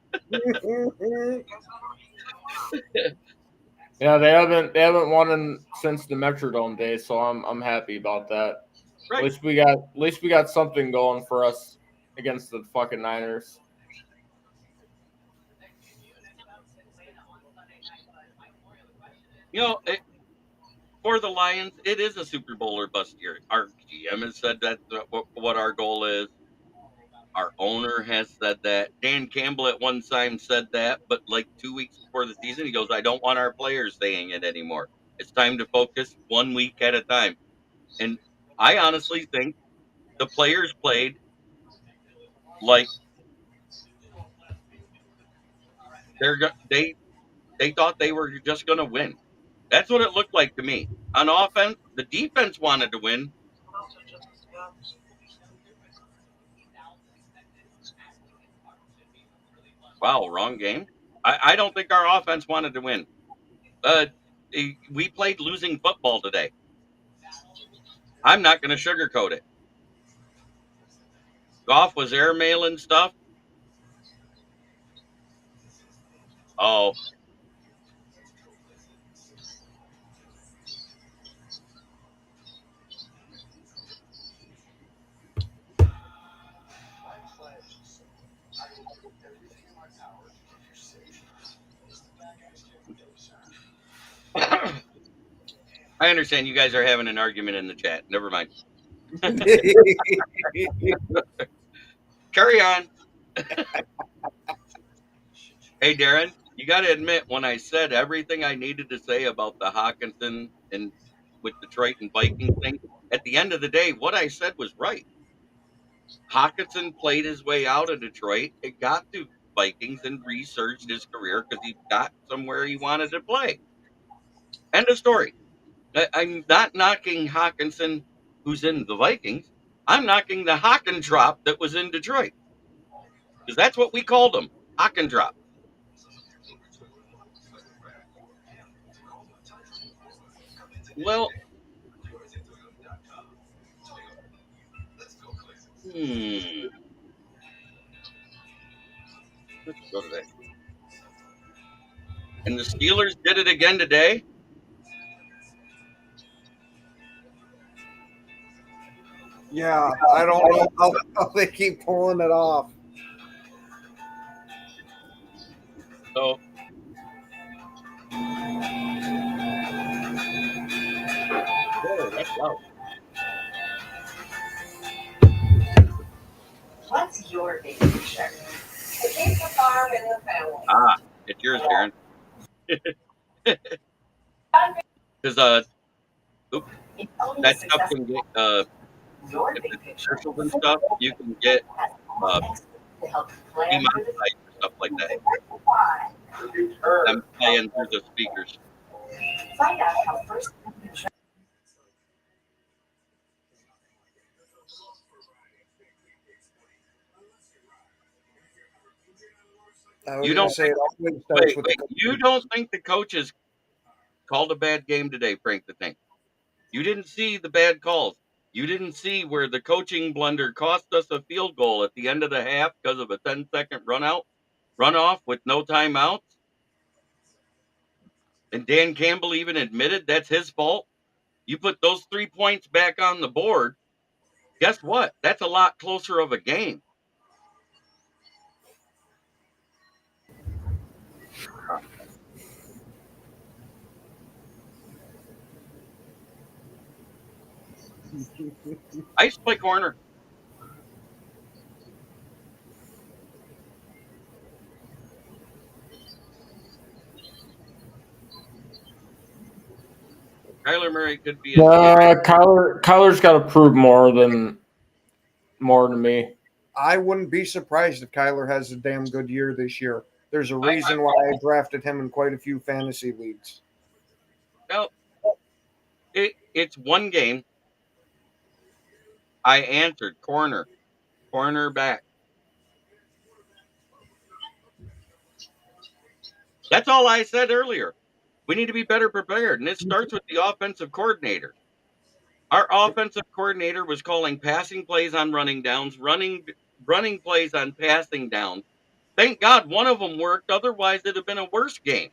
Yeah, they haven't won since the Metrodome days, so I'm happy about that. Right. At least we got something going for us against the fucking Niners. You know, for the Lions, it is a Super Bowl or bust year. Our GM has said that's what our goal is. Our owner has said that. Dan Campbell at one time said that, but like 2 weeks before the season, he goes, I don't want our players saying it anymore. It's time to focus 1 week at a time. And I honestly think the players played like they thought they were just going to win. That's what it looked like to me. On offense, the defense wanted to win. Wow, wrong game. I don't think our offense wanted to win. We played losing football today. I'm not going to sugarcoat it. Goff was airmailing stuff. Oh, I understand you guys are having an argument in the chat. Never mind. Carry on. Hey, Darren, you got to admit, when I said everything I needed to say about the Hawkinson and with Detroit and Vikings thing, at the end of the day, what I said was right. Hawkinson played his way out of Detroit. It got to Vikings and resurged his career because he got somewhere he wanted to play. End of story. I'm not knocking Hawkinson, who's in the Vikings. I'm knocking the Hockendrop that was in Detroit because that's what we called him, Hockendrop. Well, let's go to that. And the Steelers did it again today. Yeah, I don't know how they keep pulling it off. So, whoa, that's loud. What's your vacation? To keep the farm in the family. Ah, it's yours, Darren. Because oops, Only that stuff success can get your if big it's picture. commercials and stuff, you can get To help you plan for the demonetized or stuff like that. why. Them playing through the speakers. Find out how first I was You going don't to say it always starts wait, with wait. the You don't think the coaches called a bad game today, Frank the Tank? You didn't see the bad calls. You didn't see where the coaching blunder cost us a field goal at the end of the half because of a 10-second runoff with no timeouts. And Dan Campbell even admitted that's his fault. You put those 3 points back on the board. Guess what? That's a lot closer of a game. I used to play corner. Kyler Murray could be a Kyler's got to prove more than me. I wouldn't be surprised if Kyler has a damn good year this year. There's a reason why I drafted him in quite a few fantasy leagues. well, it's one game. I answered cornerback. That's all I said earlier. We need to be better prepared, and it starts with the offensive coordinator. Our offensive coordinator was calling passing plays on running downs, running plays on passing downs. Thank God one of them worked. Otherwise, it'd have been a worse game.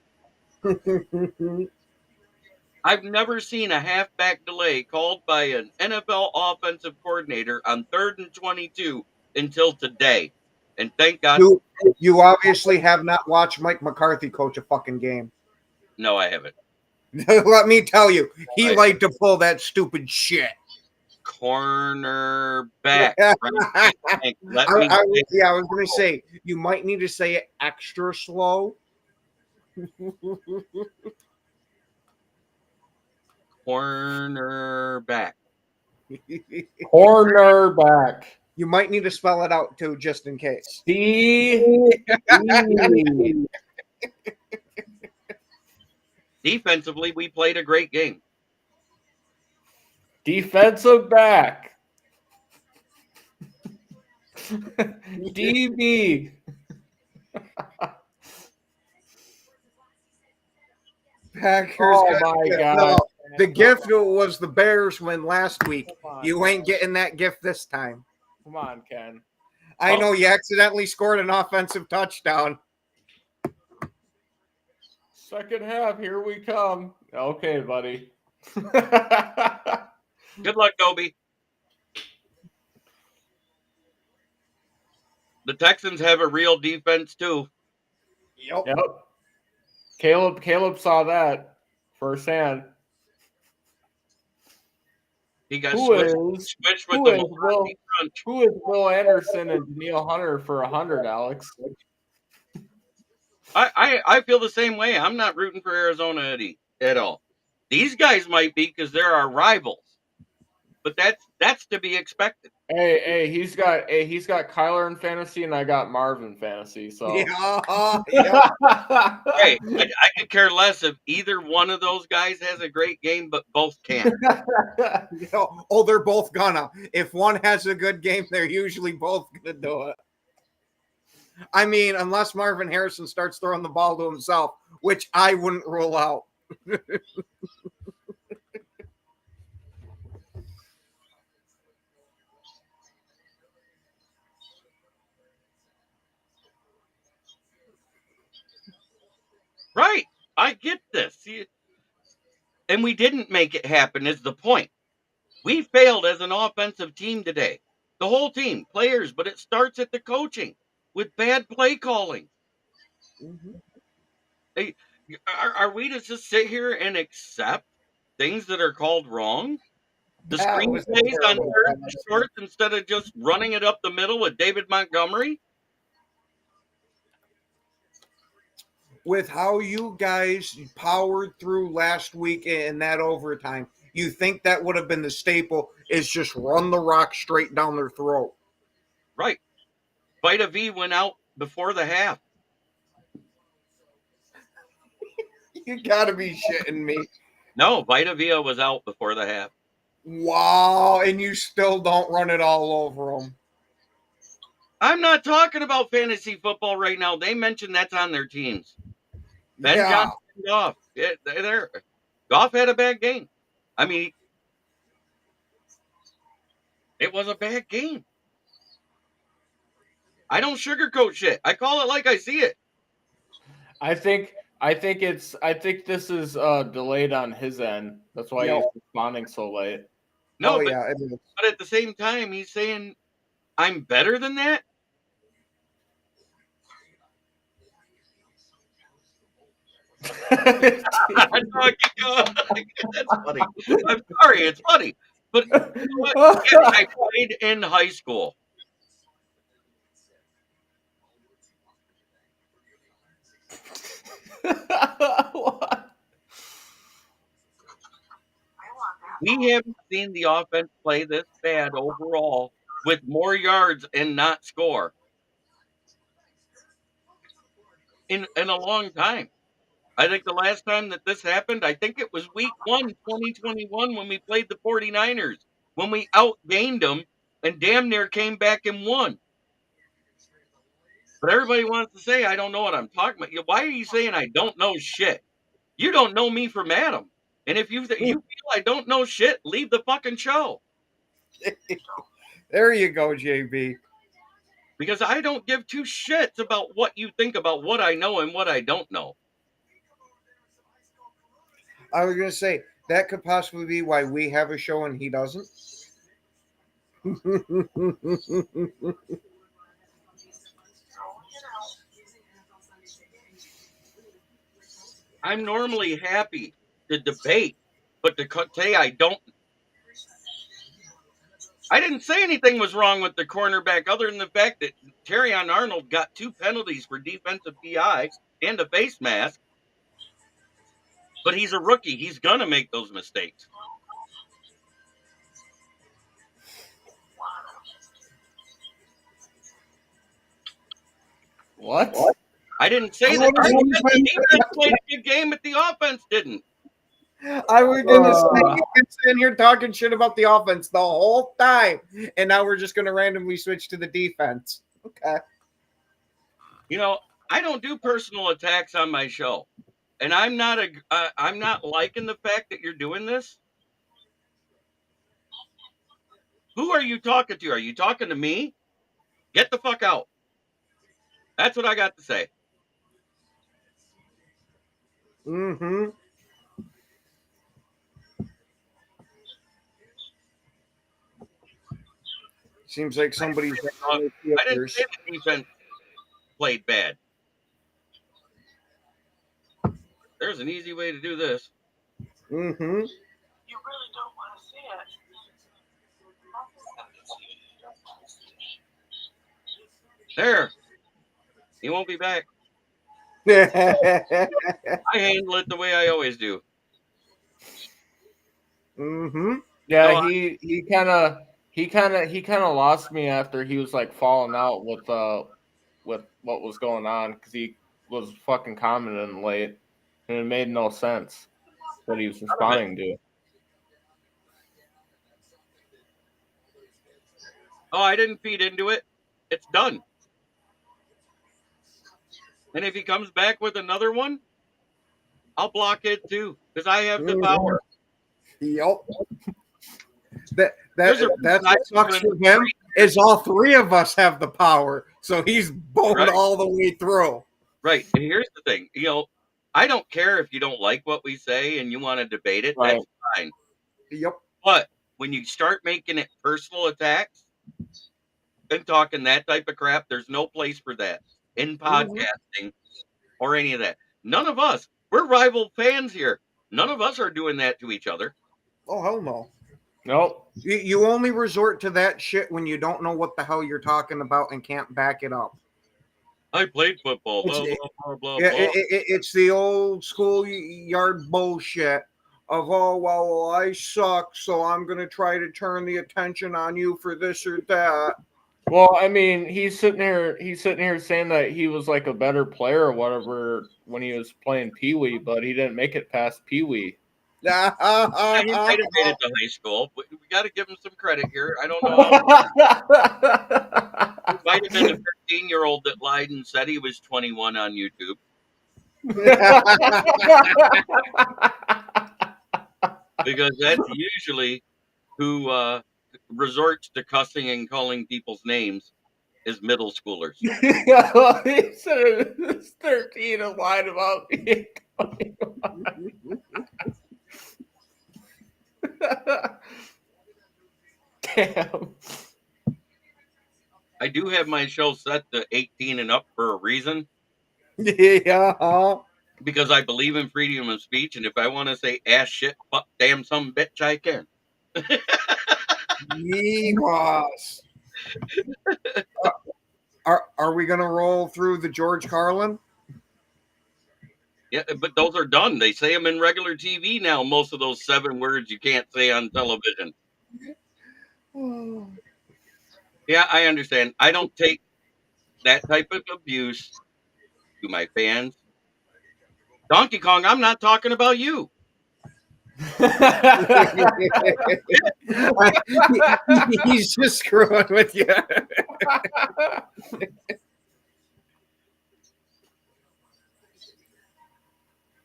I've never seen a halfback delay called by an NFL offensive coordinator on 3rd and 22 until today. And thank God. You obviously have not watched Mike McCarthy coach a fucking game. No, I haven't. Let me tell you, he Right. liked to pull that stupid shit. Cornerback. I Let was going to say, you might need to say it extra slow. cornerback. Cornerback. You might need to spell it out too, just in case. Defensively, we played a great game. Defensive back. DB. Packers. Oh my God. No, the gift was the Bears win last week. You ain't getting that gift this time. Come on, Ken. I know you accidentally scored an offensive touchdown. Second half, here we come. Okay, buddy. Good luck, Dobie. The Texans have a real defense too. Yep. Caleb saw that firsthand. He got Who switched with the Milwaukee crunch. Who is Will Anderson and Daniil Hunter for 100, Alex? I feel the same way. I'm not rooting for Arizona at all. These guys might be because they're our rivals, but that's to be expected. Hey, he's got Kyler in fantasy, and I got Marvin fantasy. So Yeah. Hey, I could care less if either one of those guys has a great game, but both can't. Oh, they're both gonna. If one has a good game, they're usually both gonna do it. I mean, unless Marvin Harrison starts throwing the ball to himself, which I wouldn't rule out. Right. I get this. See, and we didn't make it happen, is the point. We failed as an offensive team today. The whole team, players, but it starts at the coaching with bad play calling. Hey, are we to just sit here and accept things that are called wrong? The That screen was a plays on terrible third and pass. short instead of just running it up the middle with David Montgomery? With how you guys powered through last week in that overtime, you think that would have been the staple is just run the rock straight down their throat. Right. Vita V went out before the half. You gotta be shitting me. No, Vita Vea was out before the half. Wow, and you still don't run it all over them. I'm not talking about fantasy football right now. They mentioned that's on their teams. Ben Yeah. Johnson and Goff. Goff had a bad game. I mean, it was a bad game. I don't sugarcoat shit. I call it like I see it. I think this is delayed on his end. That's why Yep. he's responding so late. No, Oh, but, yeah, it is. but at the same time, he's saying I'm better than that. I know I can go. That's funny. I'm sorry, it's funny. But you know what? Yeah, I played in high school. What? We haven't seen the offense play this bad overall with more yards and not score in a long time. I think the last time that this happened, I think it was week 1, 2021, when we played the 49ers, when we outgained them and damn near came back and won. But everybody wants to say, I don't know what I'm talking about. Why are you saying I don't know shit? You don't know me from Adam. And if you feel I don't know shit, leave the fucking show. There you go, JB. Because I don't give two shits about what you think about what I know and what I don't know. I was going to say, that could possibly be why we have a show and he doesn't. I'm normally happy to debate, but to say I didn't say anything was wrong with the cornerback other than the fact that Terrion Arnold got 2 penalties for defensive PI and a face mask. But he's a rookie. He's going to make those mistakes. What? I didn't say that. The defense played a good game, but the offense didn't. I was going to say, you've been sitting here talking shit about the offense the whole time, and now we're just going to randomly switch to the defense. Okay. You know, I don't do personal attacks on my show, and I'm not liking the fact that you're doing this. Who are you talking to? Are you talking to me? Get the fuck out. That's what I got to say. Mm-hmm. Seems like somebody's. I didn't say the defense played bad. There's an easy way to do this. Mm-hmm. You really don't want to see it. There. He won't be back. I handle it the way I always do. Mm-hmm. Yeah, No, he kind of he kind of lost me after he was like falling out with what was going on because he was fucking commenting late and it made no sense what he was responding to. Oh, I didn't feed into it. It's done. And if he comes back with another one, I'll block it too because I have the power. Yep. There's a That's reason I what sucks put in for him is all three of us have the power, so he's boned Right. all the way through. Right. And here's the thing, I don't care if you don't like what we say and you want to debate it. Right. That's fine. Yep. But when you start making it personal attacks and talking that type of crap, there's no place for that in podcasting or any of that. None of us, we're rival fans here. None of us are doing that to each other. Oh hell no. Nope. You only resort to that shit when you don't know what the hell you're talking about and can't back it up. I played football. Blah, It's- blah, blah, blah, Yeah, blah. it's the old school yard bullshit of, oh, well, I suck, so I'm going to try to turn the attention on you for this or that. Well, I mean, he's sitting here saying that he was like a better player or whatever when he was playing Pee Wee, but he didn't make it past Pee Wee. He might have made it to high school. We got to give him some credit here. I don't know. He might have been a 13-year-old that lied and said he was 21 on YouTube. Because that's usually who resorts to cussing and calling people's names is middle schoolers. He said it was 13 and lied about being 21. Damn. I do have my show set to 18 and up for a reason. Yeah. Because I believe in freedom of speech, and if I want to say ass, shit, fuck, damn, some bitch, I can. Yes. Are we going to roll through the George Carlin? Yeah, but those are done. They say them in regular TV now. Most of those 7 words you can't say on television. Yeah, I understand. I don't take that type of abuse to my fans. Donkey Kong, I'm not talking about you. He's just screwing with you.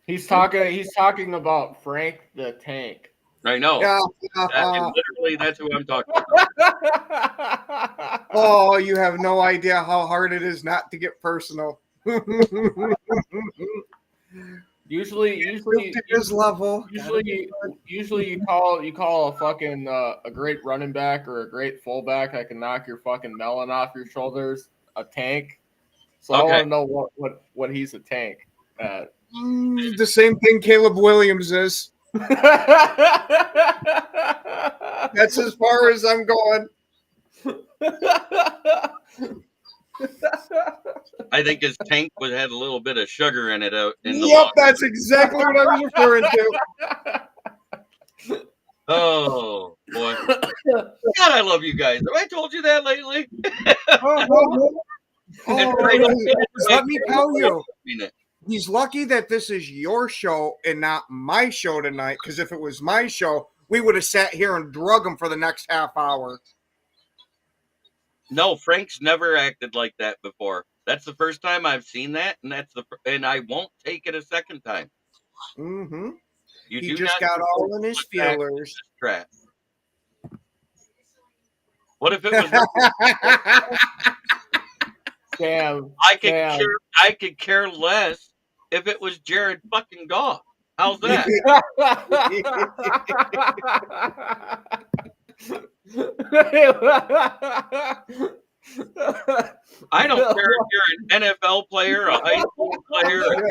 He's talking about Frank the Tank. I know. Yeah. Literally, that's who I'm talking about. Oh, you have no idea how hard it is not to get personal. Usually his level. Usually you call a fucking a great running back or a great fullback that can knock your fucking melon off your shoulders a tank. So Okay. I want to know what he's a tank at. The same thing Caleb Williams is. That's as far as I'm going. I think his tank had a little bit of sugar in it. Yep, that's exactly what I was referring to. Oh, boy. God, I love you guys. Have I told you that lately? Let me tell you. I mean it. He's lucky that this is your show and not my show tonight, because if it was my show, we would have sat here and drug him for the next half hour. No, Frank's never acted like that before. That's the first time I've seen that, and I won't take it a second time. Mm-hmm. You He do just not got all in his put back feelers. this trap. What if it was? Damn. I could care less if it was Jared fucking Goff. How's that? I don't care if you're an NFL player, a high school player, a college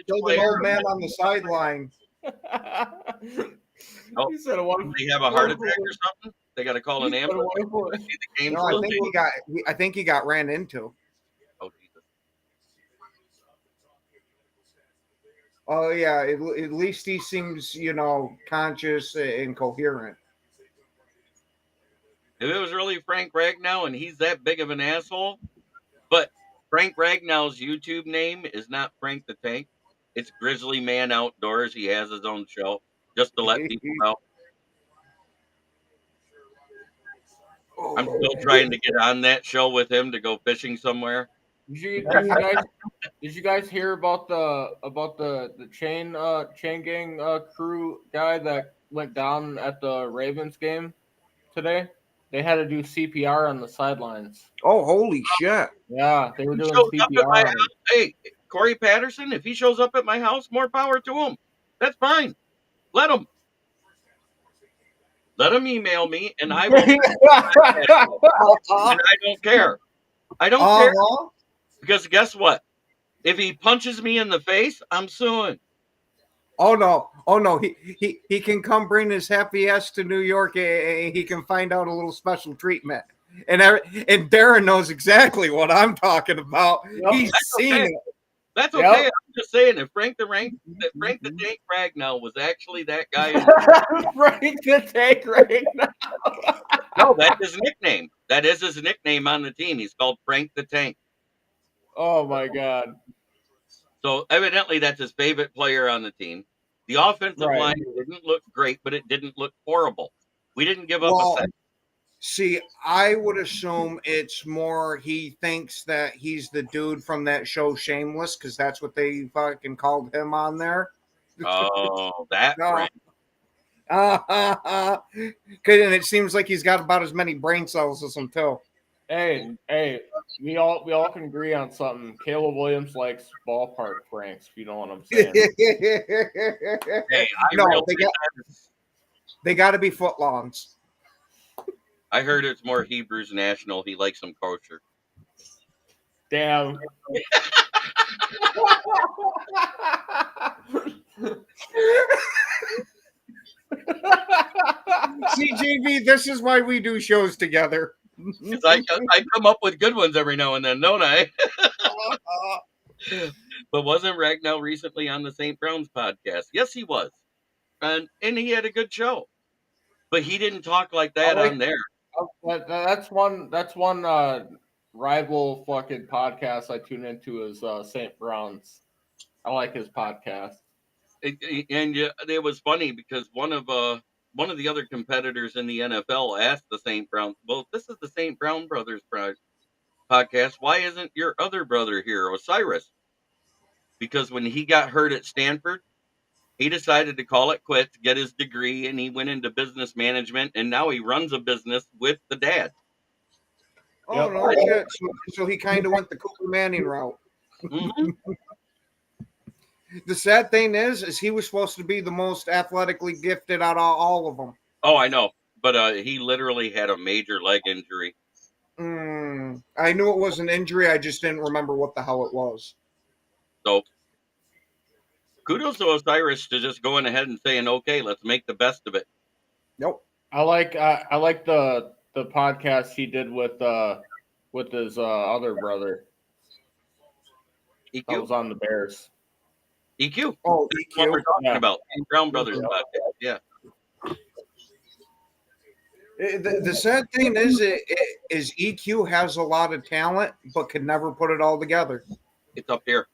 Killed an player. old man on the sideline. Oh, He said, they have a heart attack or something? They got to call an ambulance. See the game No, I slow think down. I think he got ran into. Oh, Jesus. Oh yeah, at least he seems, conscious and coherent. If it was really Frank Ragnow and he's that big of an asshole, but Frank Ragnow's YouTube name is not Frank the Tank. It's Grizzly Man Outdoors. He has his own show, just to let people know. I'm still trying to get on that show with him to go fishing somewhere. Did you guys hear about the chain gang crew guy that went down at the Ravens game today? They had to do CPR on the sidelines. Oh, holy shit! Yeah, they were He doing shows up at my CPR. house. Hey, Corey Patterson, if he shows up at my house, more power to him. That's fine. Let him. Let him email me, and I will. And I don't care. I don't care because guess what? If he punches me in the face, I'm suing. Oh no! He can come bring his happy ass to New York. And he can find out a little special treatment. And Darren knows exactly what I'm talking about. Yep. He's seen it. That's okay. Yep. I'm just saying, if Frank the Tank Ragnow was actually that guy, Frank the Tank Ragnow. No, that's his nickname. That is his nickname on the team. He's called Frank the Tank. Oh my God! So evidently, that's his favorite player on the team. The offensive line didn't look great, but it didn't look horrible. We didn't give up a second. See, I would assume it's more he thinks that he's the dude from that show Shameless, because that's what they fucking called him on there. Oh, that Frank. And it seems like he's got about as many brain cells as him too. Hey, we all can agree on something. Caleb Williams likes ballpark pranks, if you know what I'm saying. Hey, they got to be footlongs. I heard it's more Hebrews national. He likes some kosher. Damn. See, JV, this is why we do shows together. I come up with good ones every now and then, don't I? But wasn't Ragnow recently on the St. Brown's podcast? Yes, he was. And he had a good show. But he didn't talk like that on there. That's one rival fucking podcast I tune into is St. Brown's. I like his podcast. It was funny because one of the other competitors in the NFL asked the St. Brown, well, this is the St. Brown Brothers podcast. Why isn't your other brother here, Osiris? Because when he got hurt at Stanford, he decided to call it quits, get his degree, and he went into business management, and now he runs a business with the dad. Oh, no shit. So he kind of went the Cooper Manning route. Mm-hmm. The sad thing is he was supposed to be the most athletically gifted out of all of them. Oh, I know. But he literally had a major leg injury. I knew it was an injury. I just didn't remember what the hell it was. So kudos to Osiris to just going ahead and saying, okay, let's make the best of it. Nope. I like the podcast he did with his other brother. EQ? That was on the Bears. EQ. Oh, EQ. What we're talking about. Brown Brothers podcast. Yeah. The sad thing is EQ has a lot of talent, but could never put it all together. It's up here.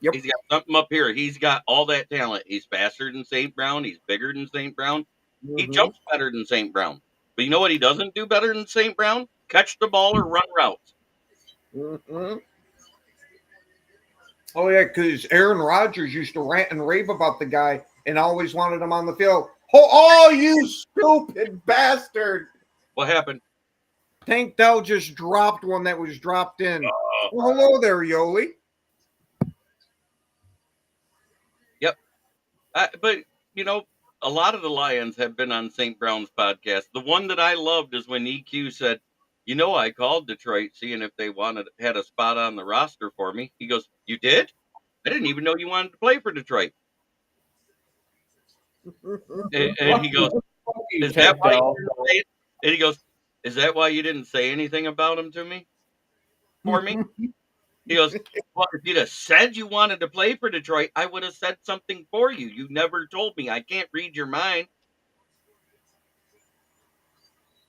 Yep. He's got something up here. He's got all that talent. He's faster than St. Brown. He's bigger than St. Brown. Mm-hmm. He jumps better than St. Brown. But you know what he doesn't do better than St. Brown? Catch the ball or run routes. Mm-hmm. Oh, yeah, because Aaron Rodgers used to rant and rave about the guy and always wanted him on the field. Oh, you stupid bastard. What happened? Tank Dell just dropped one that was dropped in. Well, hello there, Yoli. Yep. But, you know, a lot of the Lions have been on St. Brown's podcast. The one that I loved is when EQ said, you know, I called Detroit seeing if they had a spot on the roster for me. He goes, you did? I didn't even know you wanted to play for Detroit. And he goes, is that why you didn't say it? And he goes, is that why you didn't say anything about him to me? For me? He goes, well, if you'd have said you wanted to play for Detroit, I would have said something for you. You never told me. I can't read your mind.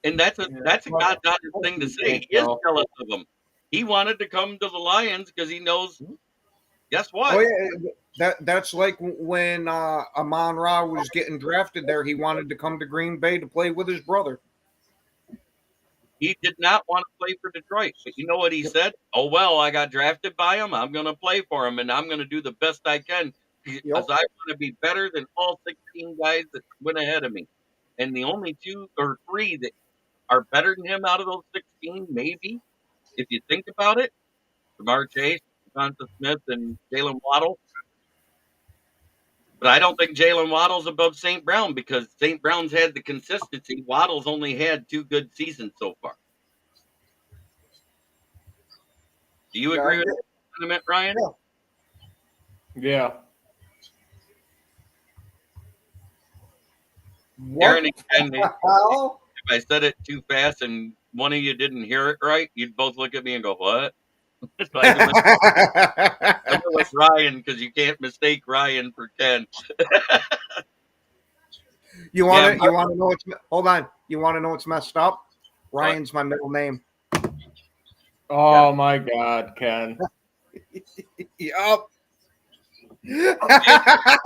And that's a God's honest thing to say. He is jealous of him. He wanted to come to the Lions because he knows. Guess what? Oh yeah, that's like when Amon-Ra was getting drafted there. He wanted to come to Green Bay to play with his brother. He did not want to play for Detroit. But you know what he said? Oh, well, I got drafted by him. I'm going to play for him, and I'm going to do the best I can because I want to be better than all 16 guys that went ahead of me. And the only 2 or 3 that are better than him out of those 16, maybe, if you think about it, Jamar Chase, Devonta Smith, and Jalen Waddle. But I don't think Jalen Waddle's above St. Brown because St. Brown's had the consistency. Waddle's only had 2 good seasons so far. Do you agree with that sentiment, Ryan? Yeah. Aaron, again, if I said it too fast and one of you didn't hear it right, you'd both look at me and go, "What?" It was Ryan because you can't mistake Ryan for Ken. You want to know what's hold on. You want to know what's messed up? Ryan's my middle name. Oh my God, Ken. Yup.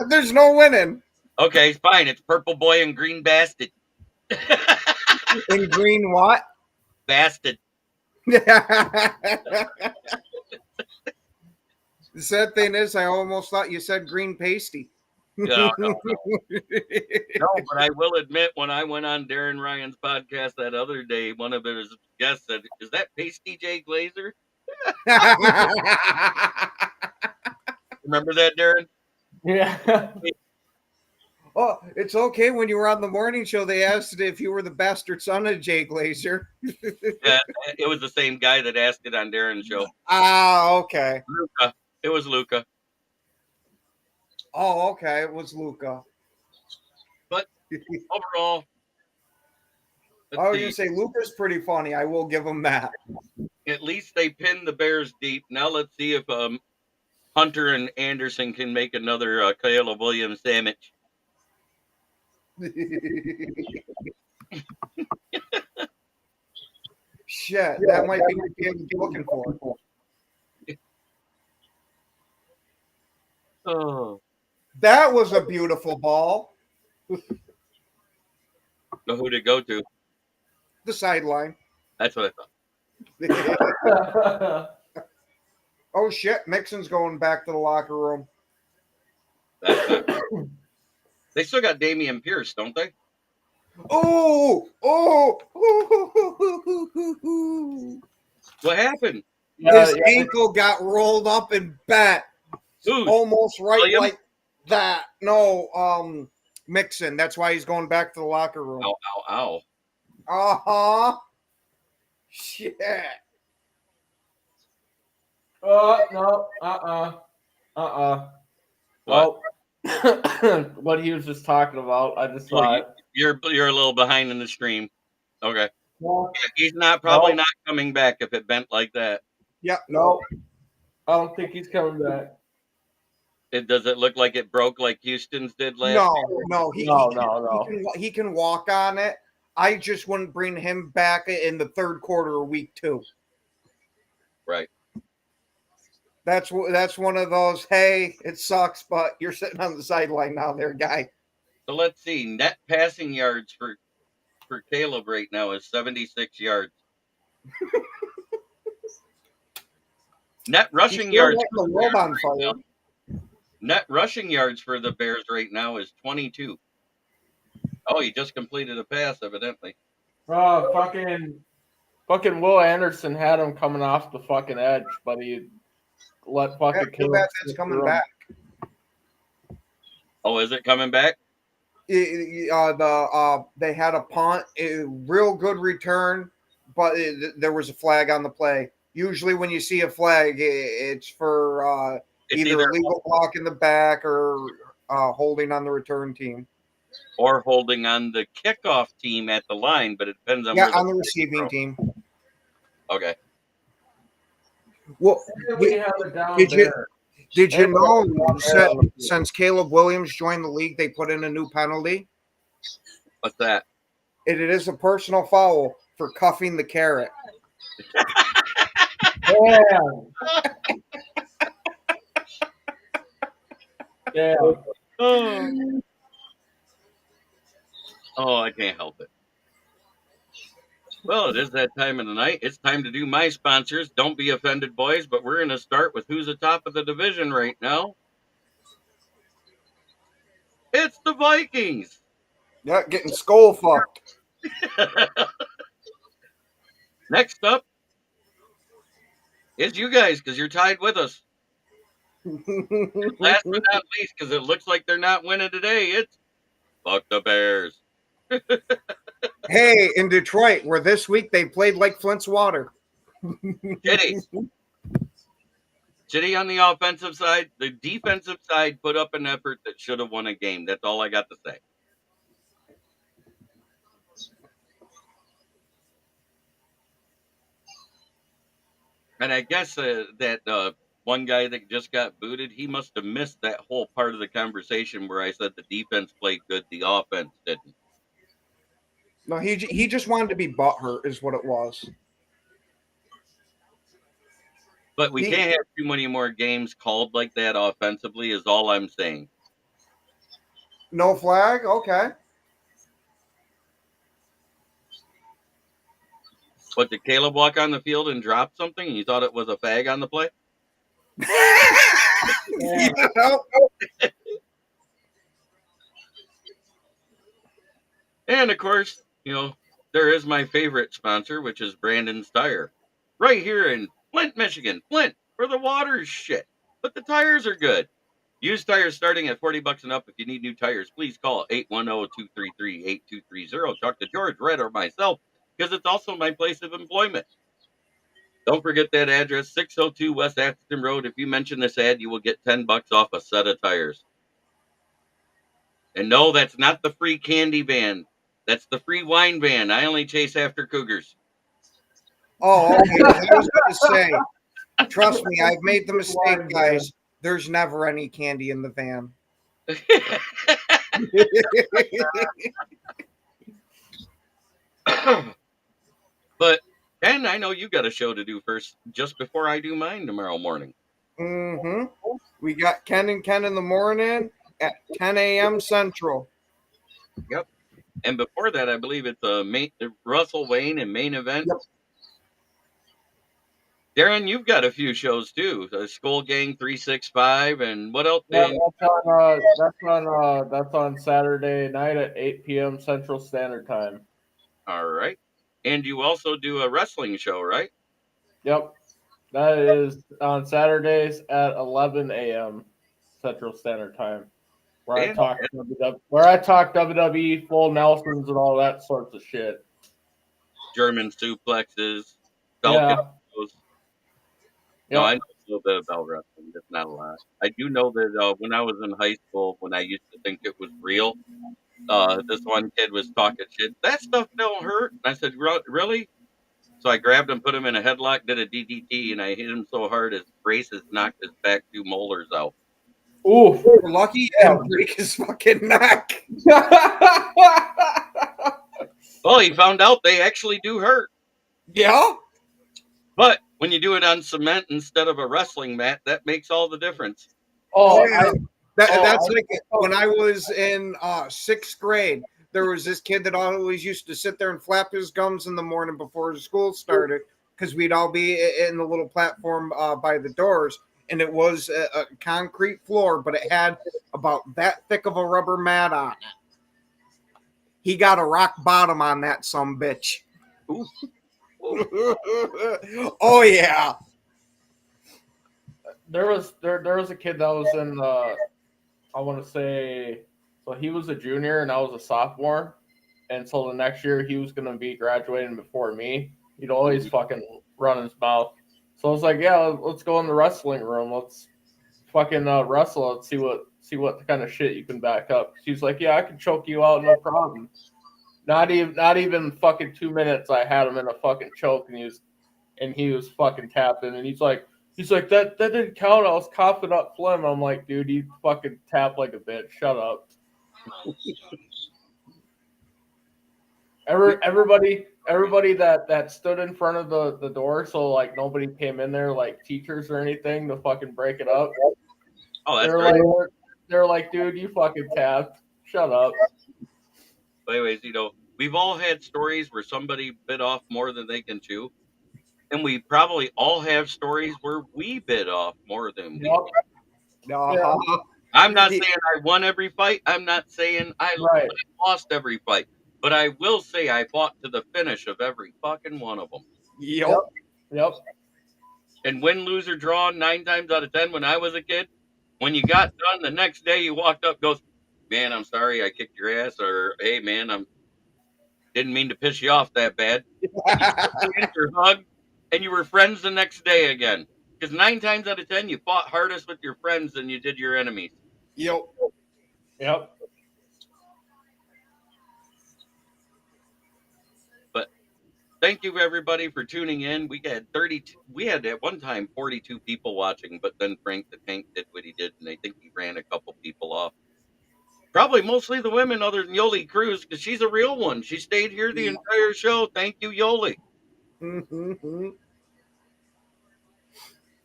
There's no winning. Okay, fine. It's Purple Boy and Green Bastard. In green what? Bastard. The sad thing is, I almost thought you said green pasty. No, but I will admit, when I went on Darren Ryan's podcast that other day, one of his guests said, "Is that Pasty J Glazer?" Remember that, Darren? Yeah. Oh, it's okay. When you were on the morning show, they asked if you were the bastard son of Jay Glazer. Yeah, it was the same guy that asked it on Darren's show. Ah, okay. Luca. It was Luca. Oh, okay. It was Luca. But overall, I was going to say, Luca's pretty funny. I will give him that. at least they pinned the Bears deep. Now let's see if Hunter and Anderson can make another Caleb Williams sandwich. Shit, that might be what you're looking for. Oh, That was a beautiful ball. know who to go to? The sideline. That's what I thought. Oh, shit. Mixon's going back to the locker room. They still got Damian Pierce, don't they? Oh! What happened? His ankle got rolled up and bent. Who? Almost right Williams? like that. No, Mixon. That's why he's going back to the locker room. Ow, ow, ow. Uh-huh. Shit. No. What? Well, what he was just talking about, I just thought. You're a little behind in the stream. Okay. Well, He's probably not coming back if it bent like that. Yep. no, I don't think he's coming back. Does it look like it broke like Houston's did last No, year? no. He can walk on it. I just wouldn't bring him back in the third quarter of week 2. Right. That's one of those, hey, it sucks, but you're sitting on the sideline now there, guy. So let's see. Net passing yards for Caleb right now is 76 yards. Net rushing yards. The world on fire. Net rushing yards for the Bears right now is 22. Oh, he just completed a pass, evidently. Fucking Will Anderson had him coming off the fucking edge, but he let fucking Too bad that's coming back. Oh, is it coming back? They had a punt, a real good return, but there was a flag on the play. Usually, when you see a flag, it's for either illegal block in the back or holding on the return team, or holding on the kickoff team at the line. But it depends on on the receiving team. Okay. Well, did you know since Caleb Williams joined the league, they put in a new penalty? What's that? It is a personal foul for cuffing the carrot. Damn. Damn. Oh, I can't help it. Well, it is that time of the night. It's time to do my sponsors. Don't be offended, boys, but we're going to start with who's atop of the division right now. It's the Vikings. Yeah, getting skull fucked. Next up is you guys, because you're tied with us. Last but not least, because it looks like they're not winning today, it's fuck the Bears. Hey, in Detroit, where this week they played like Flint's water. Shitty. Shitty on the offensive side. The defensive side put up an effort that should have won a game. That's all I got to say. And I guess that one guy that just got booted, he must have missed that whole part of the conversation where I said the defense played good, the offense didn't. No, he just wanted to be butthurt, is what it was. But we can't have too many more games called like that offensively, is all I'm saying. No flag? Okay. But did Caleb walk on the field and drop something and you thought it was a fag on the play? You know? And of course, there is my favorite sponsor, which is Brandon's Tire. Right here in Flint, Michigan. Flint, where the water's shit. But the tires are good. Used tires starting at $40 and up. If you need new tires, please call 810-233-8230. Talk to George, Red, or myself, because it's also my place of employment. Don't forget that address, 602 West Atherton Road. If you mention this ad, you will get $10 off a set of tires. And no, that's not the free candy van. That's the free wine van. I only chase after cougars. Oh, okay. I was going to say, trust me, I've made the mistake, guys. There's never any candy in the van. But Ken, I know you got a show to do first, just before I do mine tomorrow morning. Mm-hmm. We got Ken and Ken in the morning at 10 a.m. Central. Yep. And before that, I believe it's Russell Wayne and main event. Yep. Darren, you've got a few shows too. Skull Gang 365 and what else? Yeah, that's on Saturday night at 8 p.m. Central Standard Time. All right. And you also do a wrestling show, right? Yep. That is on Saturdays at 11 a.m. Central Standard Time. Where I talk WWE, full Nelsons, and all that sorts of shit. German suplexes. Yeah. No, I know a little bit about wrestling, just not a lot. I do know that when I was in high school, when I used to think it was real, this one kid was talking shit. That stuff don't hurt. And I said, really? So I grabbed him, put him in a headlock, did a DDT, and I hit him so hard his braces knocked his back 2 molars out. Ooh, lucky and break his fucking neck. Well, he found out they actually do hurt. Yeah. But when you do it on cement instead of a wrestling mat, that makes all the difference. That's like when I was in 6th grade. There was this kid that always used to sit there and flap his gums in the morning before the school started because we'd all be in the little platform by the doors. And it was a concrete floor, but it had about that thick of a rubber mat on it. He got a rock bottom on that sumbitch. Ooh. Oh yeah. There was a kid that was in I want to say, so he was a junior and I was a sophomore, and so the next year he was going to be graduating before me. He'd always fucking run his mouth. So I was like, yeah, let's go in the wrestling room. Let's fucking wrestle. Let's see what kind of shit you can back up. She's like, yeah, I can choke you out, no problem. Not even fucking 2 minutes. I had him in a fucking choke, and he was fucking tapping, and he's like that didn't count. I was coughing up phlegm. I'm like, dude, you fucking tap like a bitch. Shut up. Everybody that stood in front of the door, so like nobody came in there, like teachers or anything, to fucking break it up. Oh, that's They're right. like, they're like, dude, you fucking tapped. Shut up. But anyways, we've all had stories where somebody bit off more than they can chew, and we probably all have stories where we bit off more than we. Yep. Uh-huh. I'm not saying I won every fight. I'm not saying I Right. lost every fight, but I will say I fought to the finish of every fucking one of them. Yep. Yep. And win, lose, or draw, 9 times out of 10 when I was a kid, when you got done the next day, you walked up, goes, man, I'm sorry I kicked your ass, or hey, man, I didn't mean to piss you off that bad. And you shook hands or hugged, and you were friends the next day again. Because 9 times out of 10, you fought hardest with your friends than you did your enemies. Yep. Yep. But thank you everybody for tuning in. We had at one time 42 people watching, but then Frank the Tank did what he did, and I think he ran a couple people off. Probably mostly the women, other than Yoli Cruz, because she's a real one. She stayed here the entire show. Thank you, Yoli. Mm-hmm.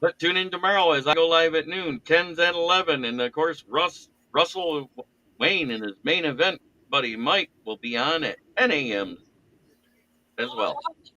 But tune in tomorrow as I go live at noon. Ken's at 11, and of course Russell Wayne and his main event buddy Mike will be on at 10 a.m. as well.